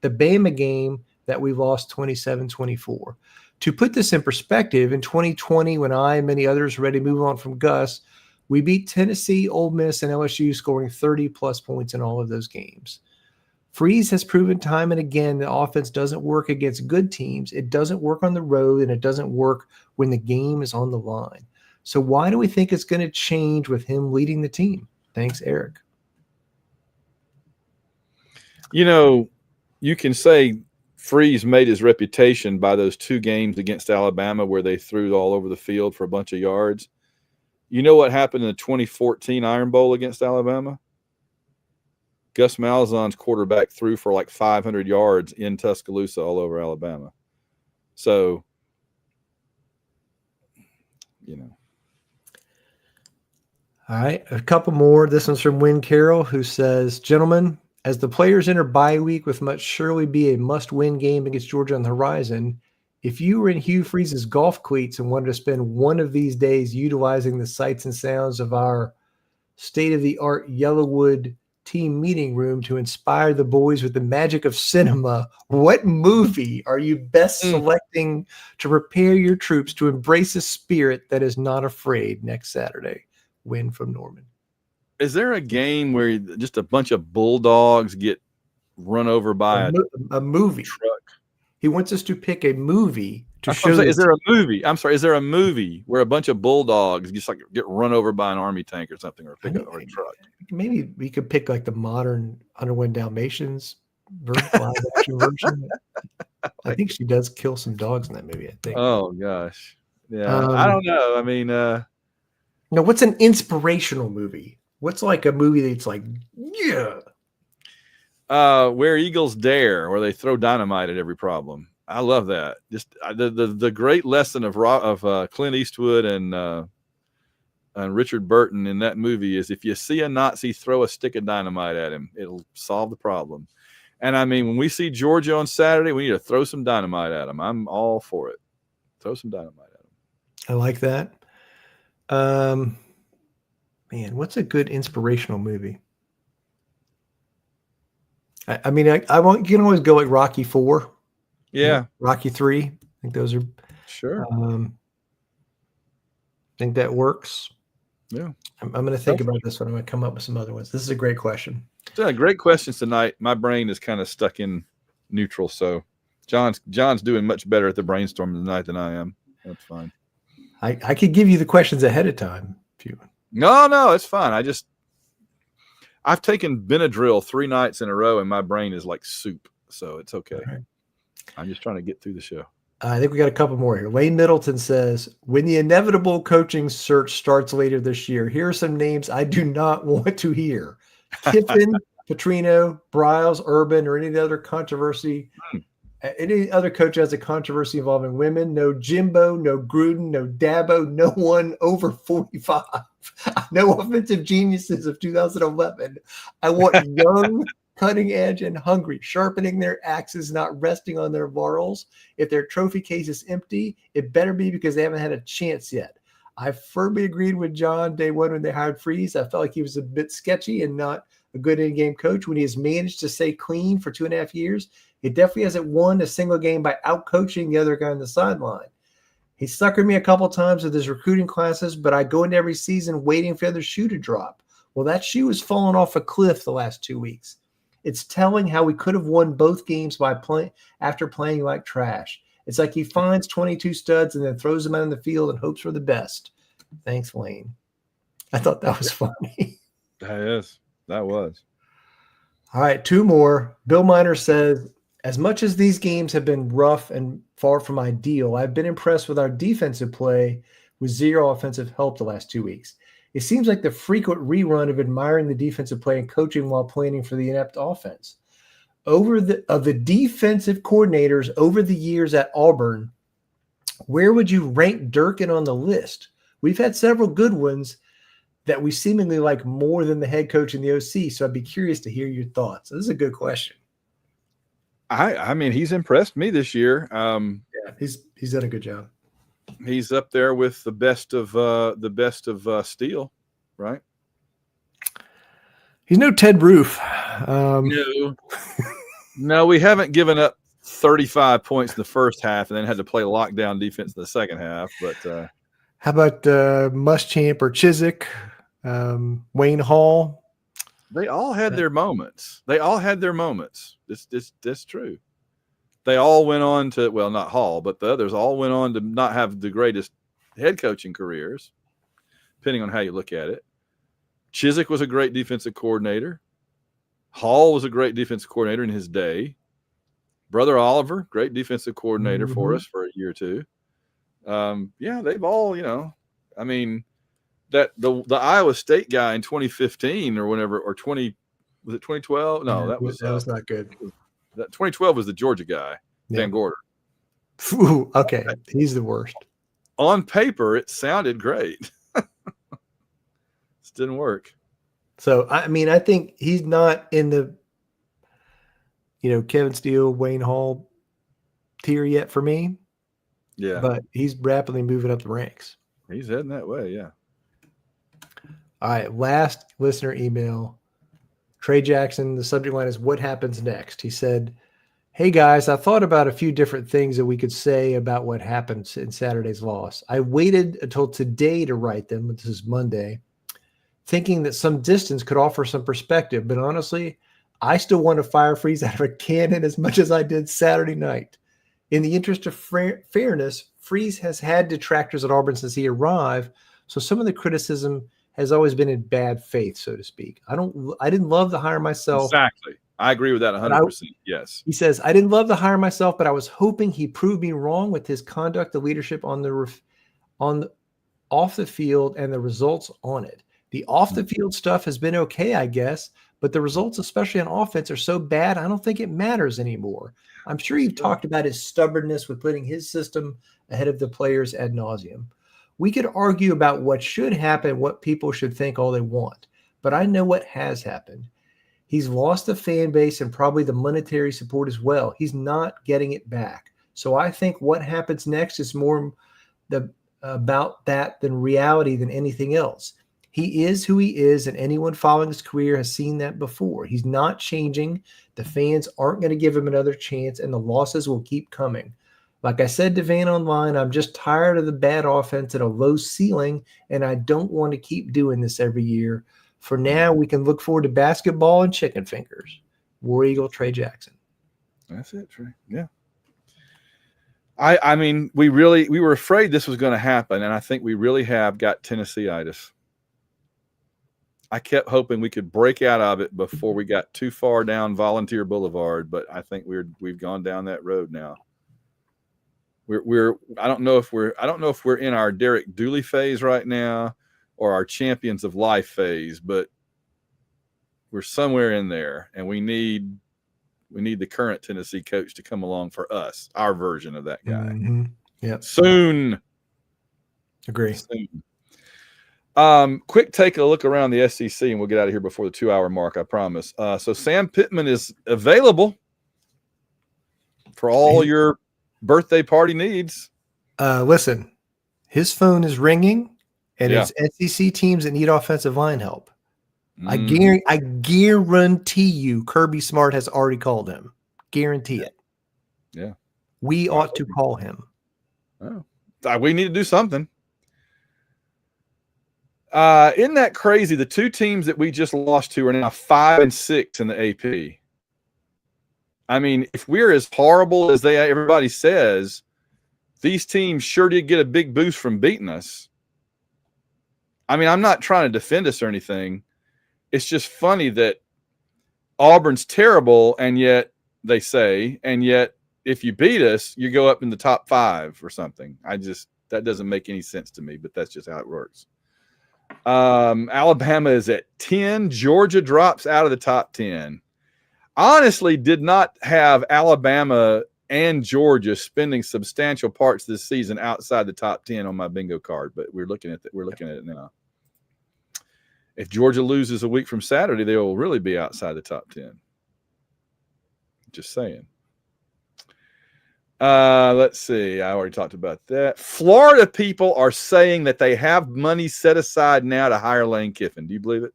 Bama game that we lost 27-24. To put this in perspective, in 2020, when I and many others were ready to move on from Gus, we beat Tennessee, Ole Miss, and LSU, scoring 30-plus points in all of those games. Freeze has proven time and again that offense doesn't work against good teams. It doesn't work on the road, and it doesn't work when the game is on the line. So why do we think it's going to change with him leading the team? Thanks, Eric. You can say Freeze made his reputation by those 2 games against Alabama where they threw all over the field for a bunch of yards. You know what happened in the 2014 Iron Bowl against Alabama? Gus Malzahn's quarterback threw for like 500 yards in Tuscaloosa all over Alabama. So, All right, a couple more. This one's from Wynn Carroll, who says, gentlemen, as the players enter bye week with what surely be a must-win game against Georgia on the horizon, if you were in Hugh Freeze's golf cleats and wanted to spend one of these days utilizing the sights and sounds of our state-of-the-art Yellowwood team meeting room to inspire the boys with the magic of cinema, what movie are you best selecting to prepare your troops to embrace a spirit that is not afraid next Saturday? Win from Norman. Is there a game where just a bunch of bulldogs get run over by a movie truck? He wants us to pick a movie to I'm show. saying, is there a movie? I'm sorry. Is there a movie where a bunch of bulldogs just like get run over by an army tank or something, or a pickup or a truck? Maybe we could pick like the modern 101 Dalmatians live action version. I think she does kill some dogs in that movie. I think. Oh gosh, yeah. I don't know. I mean, what's an inspirational movie? What's like a movie that's like, yeah. Where Eagles Dare, where they throw dynamite at every problem. I love that. Just the great lesson of Clint Eastwood and Richard Burton in that movie is if you see a Nazi, throw a stick of dynamite at him. It'll solve the problem. And I mean, when we see Georgia on Saturday, we need to throw some dynamite at them. I'm all for it. Throw some dynamite at them. I like that. Man, what's a good inspirational movie? I mean, I want, you can always go like Rocky 4. Yeah. Rocky 3. I think those are sure. I think that works. Yeah. I'm going to think about this one. I'm going to come up with some other ones. This is a great question. Yeah, great questions tonight. My brain is kind of stuck in neutral, so John's doing much better at the brainstorming tonight than I am. That's fine. I could give you the questions ahead of time if you. No, it's fine. I've taken Benadryl 3 nights in a row, and my brain is like soup, so it's okay. Right. I'm just trying to get through the show. I think we got a couple more here. Lane Middleton says, when the inevitable coaching search starts later this year, here are some names I do not want to hear. Kiffin, Petrino, Bryles, Urban, or any other controversy. Any other coach has a controversy involving women. No Jimbo, no Gruden, no Dabo, no one over 45. No offensive geniuses of 2011. I want young, cutting edge, and hungry, sharpening their axes, not resting on their laurels. If their trophy case is empty, it better be because they haven't had a chance yet. I firmly agreed with John day one when they hired Freeze. I felt like he was a bit sketchy and not a good in-game coach. When he has managed to stay clean for 2.5 years, he definitely hasn't won a single game by out-coaching the other guy on the sideline. He suckered me a couple times with his recruiting classes, but I go into every season waiting for the shoe to drop. Well, that shoe has fallen off a cliff the last 2 weeks. It's telling how we could have won both games after playing like trash. It's like he finds 22 studs and then throws them out in the field and hopes for the best. Thanks, Lane. I thought that was funny. That was. All right, 2 more. Bill Miner says, as much as these games have been rough and far from ideal, I've been impressed with our defensive play with zero offensive help the last 2 weeks. It seems like the frequent rerun of admiring the defensive play and coaching while planning for the inept offense. Of the defensive coordinators over the years at Auburn, where would you rank Durkin on the list? We've had several good ones that we seemingly like more than the head coach and the OC, so I'd be curious to hear your thoughts. This is a good question. I mean, he's impressed me this year. Yeah, he's done a good job. He's up there with the best of Steel, right? He's no Ted Roof. No, we haven't given up 35 points in the first half and then had to play lockdown defense in the second half. But how about Muschamp or Chiswick, Wayne Hall? They all had their moments. That's true. They all went on to, well, not Hall, but the others all went on to not have the greatest head coaching careers, depending on how you look at it. Chiswick was a great defensive coordinator. Hall was a great defensive coordinator in his day. Brother Oliver, great defensive coordinator for us for a year or two. Yeah, they've all, I mean, that the Iowa State guy in 2015 or whenever, or 2012? No, that was not good. That 2012 was the Georgia guy, Van Gorder. Ooh, okay, he's the worst. On paper, it sounded great. It didn't work. So, I mean, I think he's not in the, Kevin Steele, Wayne Hall tier yet for me. Yeah. But he's rapidly moving up the ranks. He's heading that way, yeah. All right, last listener email. Trey Jackson, the subject line is, what happens next? He said, hey, guys, I thought about a few different things that we could say about what happened in Saturday's loss. I waited until today to write them. This is Monday, thinking that some distance could offer some perspective. But honestly, I still want to fire Freeze out of a cannon as much as I did Saturday night. In the interest of fairness, Freeze has had detractors at Auburn since he arrived, so some of the criticism has always been in bad faith, so to speak. I didn't love the hire myself. Exactly. I agree with that 100%. Yes. He says, I didn't love the hire myself, but I was hoping he proved me wrong with his conduct, the leadership off the field, and the results on it. The off the field stuff has been okay, I guess, but the results, especially on offense, are so bad, I don't think it matters anymore. I'm sure you've talked about his stubbornness with putting his system ahead of the players ad nauseum. We could argue about what should happen, what people should think all they want, but I know what has happened. He's lost the fan base and probably the monetary support as well. He's not getting it back. So I think what happens next is more about that than reality than anything else. He is who he is, and anyone following his career has seen that before. He's not changing. The fans aren't going to give him another chance, and the losses will keep coming. Like I said to Van online, I'm just tired of the bad offense at a low ceiling, and I don't want to keep doing this every year. For now, we can look forward to basketball and chicken fingers. War Eagle, Trey Jackson. That's it, Trey. Yeah. I mean, we were afraid this was going to happen, and I think we really have got Tennessee-itis. I kept hoping we could break out of it before we got too far down Volunteer Boulevard, but I think we've gone down that road now. I don't know if we're in our Derek Dooley phase right now or our champions of life phase, but we're somewhere in there, and we need the current Tennessee coach to come along for us, our version of that guy. Mm-hmm. Yeah. Soon. Agree. Soon. Quick take a look around the SEC, and we'll get out of here before the 2-hour mark, I promise. So Sam Pittman is available for all your birthday party needs. Listen, his phone is ringing, and it's SEC teams that need offensive line help. I guarantee you Kirby Smart has already called him. Guarantee it. Yeah. We ought to call him. Oh, we need to do something. Isn't that crazy? The two teams that we just lost to are now 5 and 6 in the AP. I mean, if we're as horrible as everybody says, these teams sure did get a big boost from beating us. I mean, I'm not trying to defend us or anything. It's just funny that Auburn's terrible, and yet if you beat us, you go up in the top 5 or something. That doesn't make any sense to me, but that's just how it works. Alabama is at 10. Georgia drops out of the top 10. Honestly, did not have Alabama and Georgia spending substantial parts of this season outside the top 10 on my bingo card, but we're looking at it now. If Georgia loses a week from Saturday, they will really be outside the top 10. Just saying. Let's see. I already talked about that. Florida people are saying that they have money set aside now to hire Lane Kiffin. Do you believe it?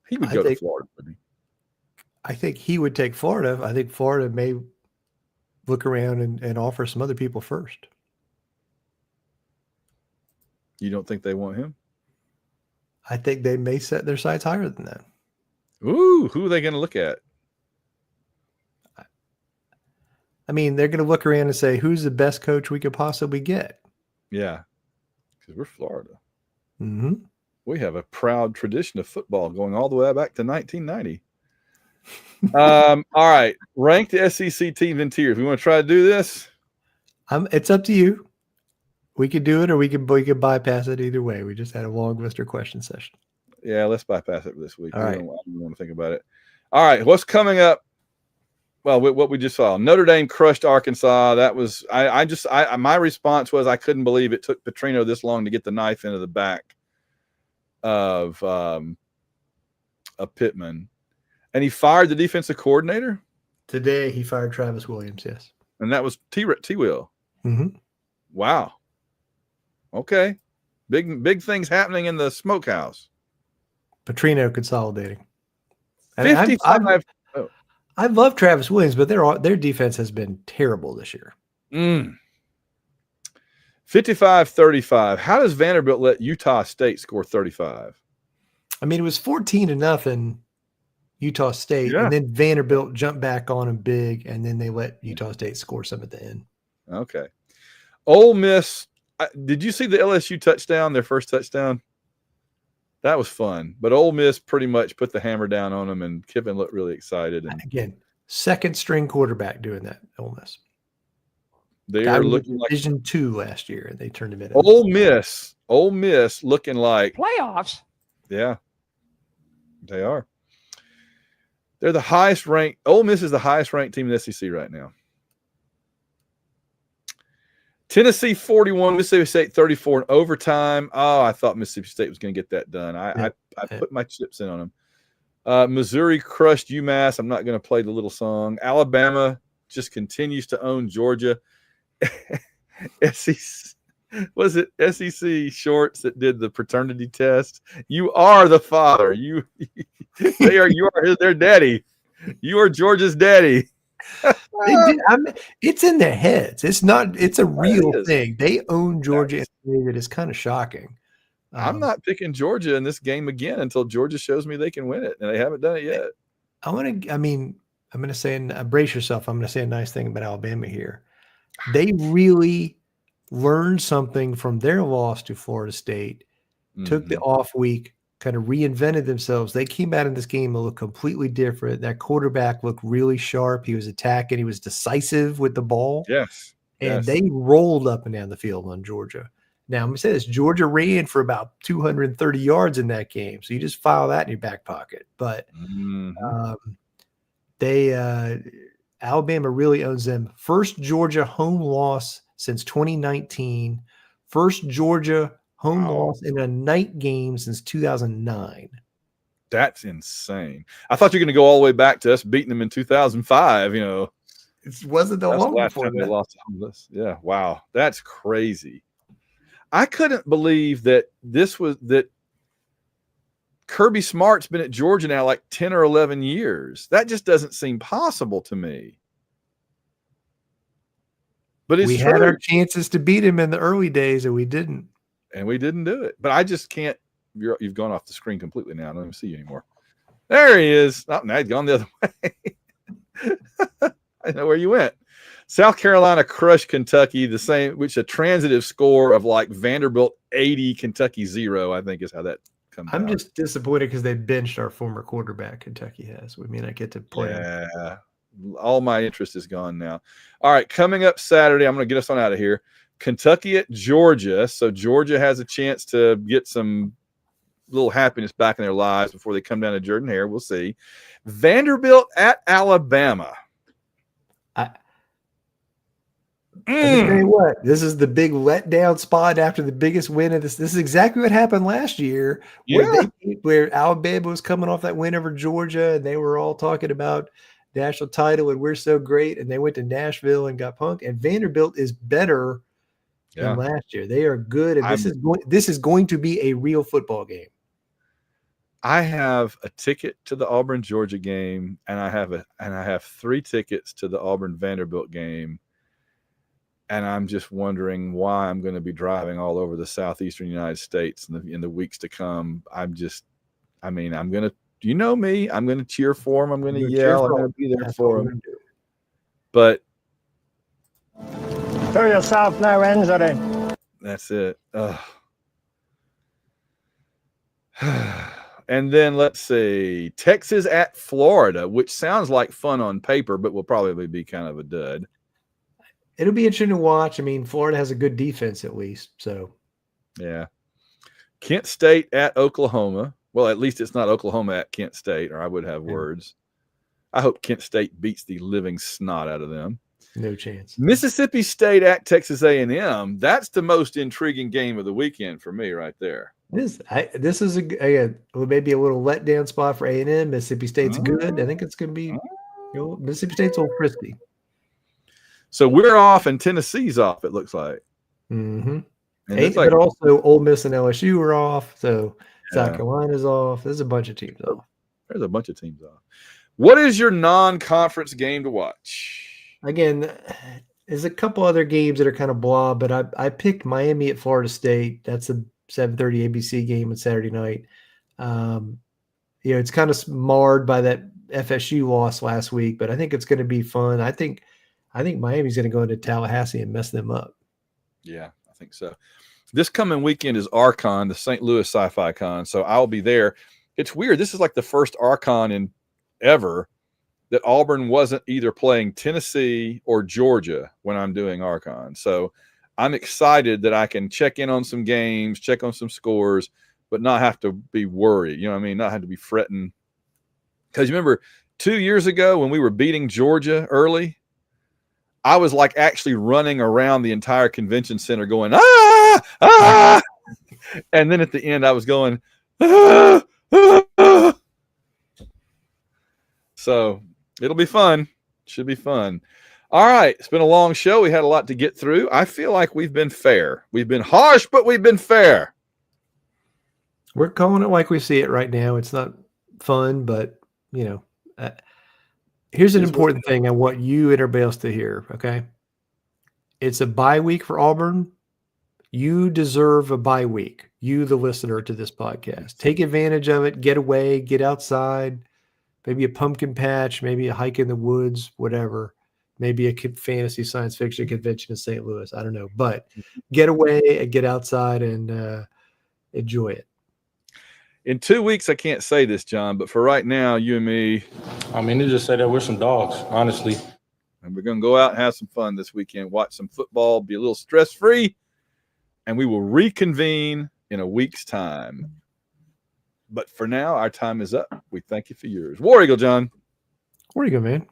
He would go to Florida, wouldn't he? I think he would take Florida. I think Florida may look around and offer some other people first. You don't think they want him? I think they may set their sights higher than that. Ooh, who are they going to look at? I mean, they're going to look around and say, who's the best coach we could possibly get? Yeah, because we're Florida. Mm-hmm. We have a proud tradition of football going all the way back to 1990. All right, rank the SEC teams in tiers. We want to try to do this? It's up to you. We could do it, or we could bypass it either way. We just had a long Mr. Question session. Yeah, let's bypass it this week. All right. I don't want to think about it. All right, what's coming up? Well, what we just saw, Notre Dame crushed Arkansas. That was my response was I couldn't believe it took Petrino this long to get the knife into the back of Pittman, and he fired the defensive coordinator today. He fired Travis Williams, yes, and that was T-Will. Mm-hmm. Wow. Okay, big things happening in the smokehouse. Petrino consolidating. And 55. I love Travis Williams, but their defense has been terrible this year. 55-35. How does Vanderbilt let Utah State score 35? I mean, it was 14-0 Utah State, and then Vanderbilt jumped back on them big, and then they let Utah State score some at the end. Okay. Ole Miss. Did you see the LSU touchdown, their first touchdown? That was fun. But Ole Miss pretty much put the hammer down on them, and Kiffin looked really excited. And again, second-string quarterback doing that, Ole Miss. They are looking like Division II last year, and they turned him in. Ole Miss looking like playoffs. Yeah, they are. They're the highest ranked. Ole Miss is the highest ranked team in the SEC right now. Tennessee 41, Mississippi State 34 in overtime. Oh, I thought Mississippi State was going to get that done. I put my chips in on them. Missouri crushed UMass. I'm not going to play the little song. Alabama just continues to own Georgia. Was it SEC Shorts that did the paternity test? You are the father. You are their daddy. You are Georgia's daddy. It's in their heads. It's a real thing. They own Georgia in a way that is kind of shocking. I'm not picking Georgia in this game again until Georgia shows me they can win it, and they haven't done it yet. I'm going to say, brace yourself. I'm going to say a nice thing about Alabama here. They really learned something from their loss to Florida State, took the off week, kind of reinvented themselves. They came out in this game and looked completely different. That quarterback looked really sharp. He was attacking. He was decisive with the ball. Yes. And yes. they rolled up and down the field on Georgia. Now, I'm going to say this. Georgia ran for about 230 yards in that game. So you just file that in your back pocket. But Alabama really owns them. First Georgia home loss since 2019. First Georgia home loss in a night game since 2009. That's insane. I thought you were going to go all the way back to us beating them in 2005. You know, it wasn't that long before they lost this. Yeah, wow, that's crazy. I couldn't believe that Kirby Smart's been at Georgia now like 10 or 11 years. That just doesn't seem possible to me. But we had our chances to beat him in the early days, and we didn't. And we didn't do it. But I just can't. You've gone off the screen completely now. I don't even see you anymore. There he is. Oh, now he's gone the other way. I know where you went. South Carolina crushed Kentucky, the same, which a transitive score of like Vanderbilt 80, Kentucky 0, I think is how that comes out. I'm just disappointed because they benched our former quarterback. Kentucky has. We may not get to play him. Yeah. All my interest is gone now. All right, coming up Saturday, I'm going to get us on out of here. Kentucky at Georgia. So Georgia has a chance to get some little happiness back in their lives before they come down to Jordan-Hare. We'll see. Vanderbilt at Alabama. I tell you what, this is the big letdown spot after the biggest win of this. This is exactly what happened last year, where Alabama was coming off that win over Georgia, and they were all talking about national title and we're so great, and they went to Nashville and got punked. And Vanderbilt is better than last year. They are good, and this is going to be a real football game. I have a ticket to the Auburn Georgia game, and I have 3 tickets to the Auburn Vanderbilt game. And I'm just wondering why I'm going to be driving all over the southeastern United States in the weeks to come. I'm going to, you know me, I'm going to cheer for them. I'm going to yell. I'm going to be there for them. But to yourself, no injury. That's it. And then let's see, Texas at Florida, which sounds like fun on paper, but will probably be kind of a dud. It'll be interesting to watch. I mean, Florida has a good defense at least. So, yeah. Kent State at Oklahoma. Well, at least it's not Oklahoma at Kent State, or I would have words. I hope Kent State beats the living snot out of them. No chance. Mississippi State at Texas A&M. That's the most intriguing game of the weekend for me right there. This is maybe a little letdown spot for A&M. Mississippi State's good. I think it's going to be Mississippi State's a little frisky. So we're off and Tennessee's off, it looks like. Mm-hmm. But also Ole Miss and LSU are off. So South Carolina's off. There's a bunch of teams off. There's a bunch of teams off. What is your non-conference game to watch? Again, there's a couple other games that are kind of blah, but I picked Miami at Florida State. That's a 7:30 ABC game on Saturday night. It's kind of marred by that FSU loss last week, but I think it's going to be fun. I think Miami's going to go into Tallahassee and mess them up. Yeah, I think so. This coming weekend is Archon, the St. Louis Sci-Fi Con, so I'll be there. It's weird. This is like the first Archon in ever that Auburn wasn't either playing Tennessee or Georgia when I'm doing Archon. So I'm excited that I can check in on some games, check on some scores, but not have to be worried. You know what I mean? Not have to be fretting. Because you remember 2 years ago when we were beating Georgia early, I was like actually running around the entire convention center going, ah, ah. And then at the end I was going, ah, ah, ah. So it'll be fun. Should be fun. All right. It's been a long show. We had a lot to get through. I feel like we've been fair. We've been harsh, but we've been fair. We're calling it like we see it right now. It's not fun, but here's an important thing I want you and everybody else to hear, okay? It's a bye week for Auburn. You deserve a bye week, you, the listener to this podcast. Take advantage of it. Get away. Get outside. Maybe a pumpkin patch. Maybe a hike in the woods, whatever. Maybe a fantasy science fiction convention in St. Louis. I don't know. But get away and get outside and enjoy it. In 2 weeks, I can't say this, John, but for right now, you and me. I mean, to just say that we're some dogs, honestly. And we're going to go out and have some fun this weekend, watch some football, be a little stress-free, and we will reconvene in a week's time. But for now, our time is up. We thank you for yours. War Eagle, John. Where you go, man?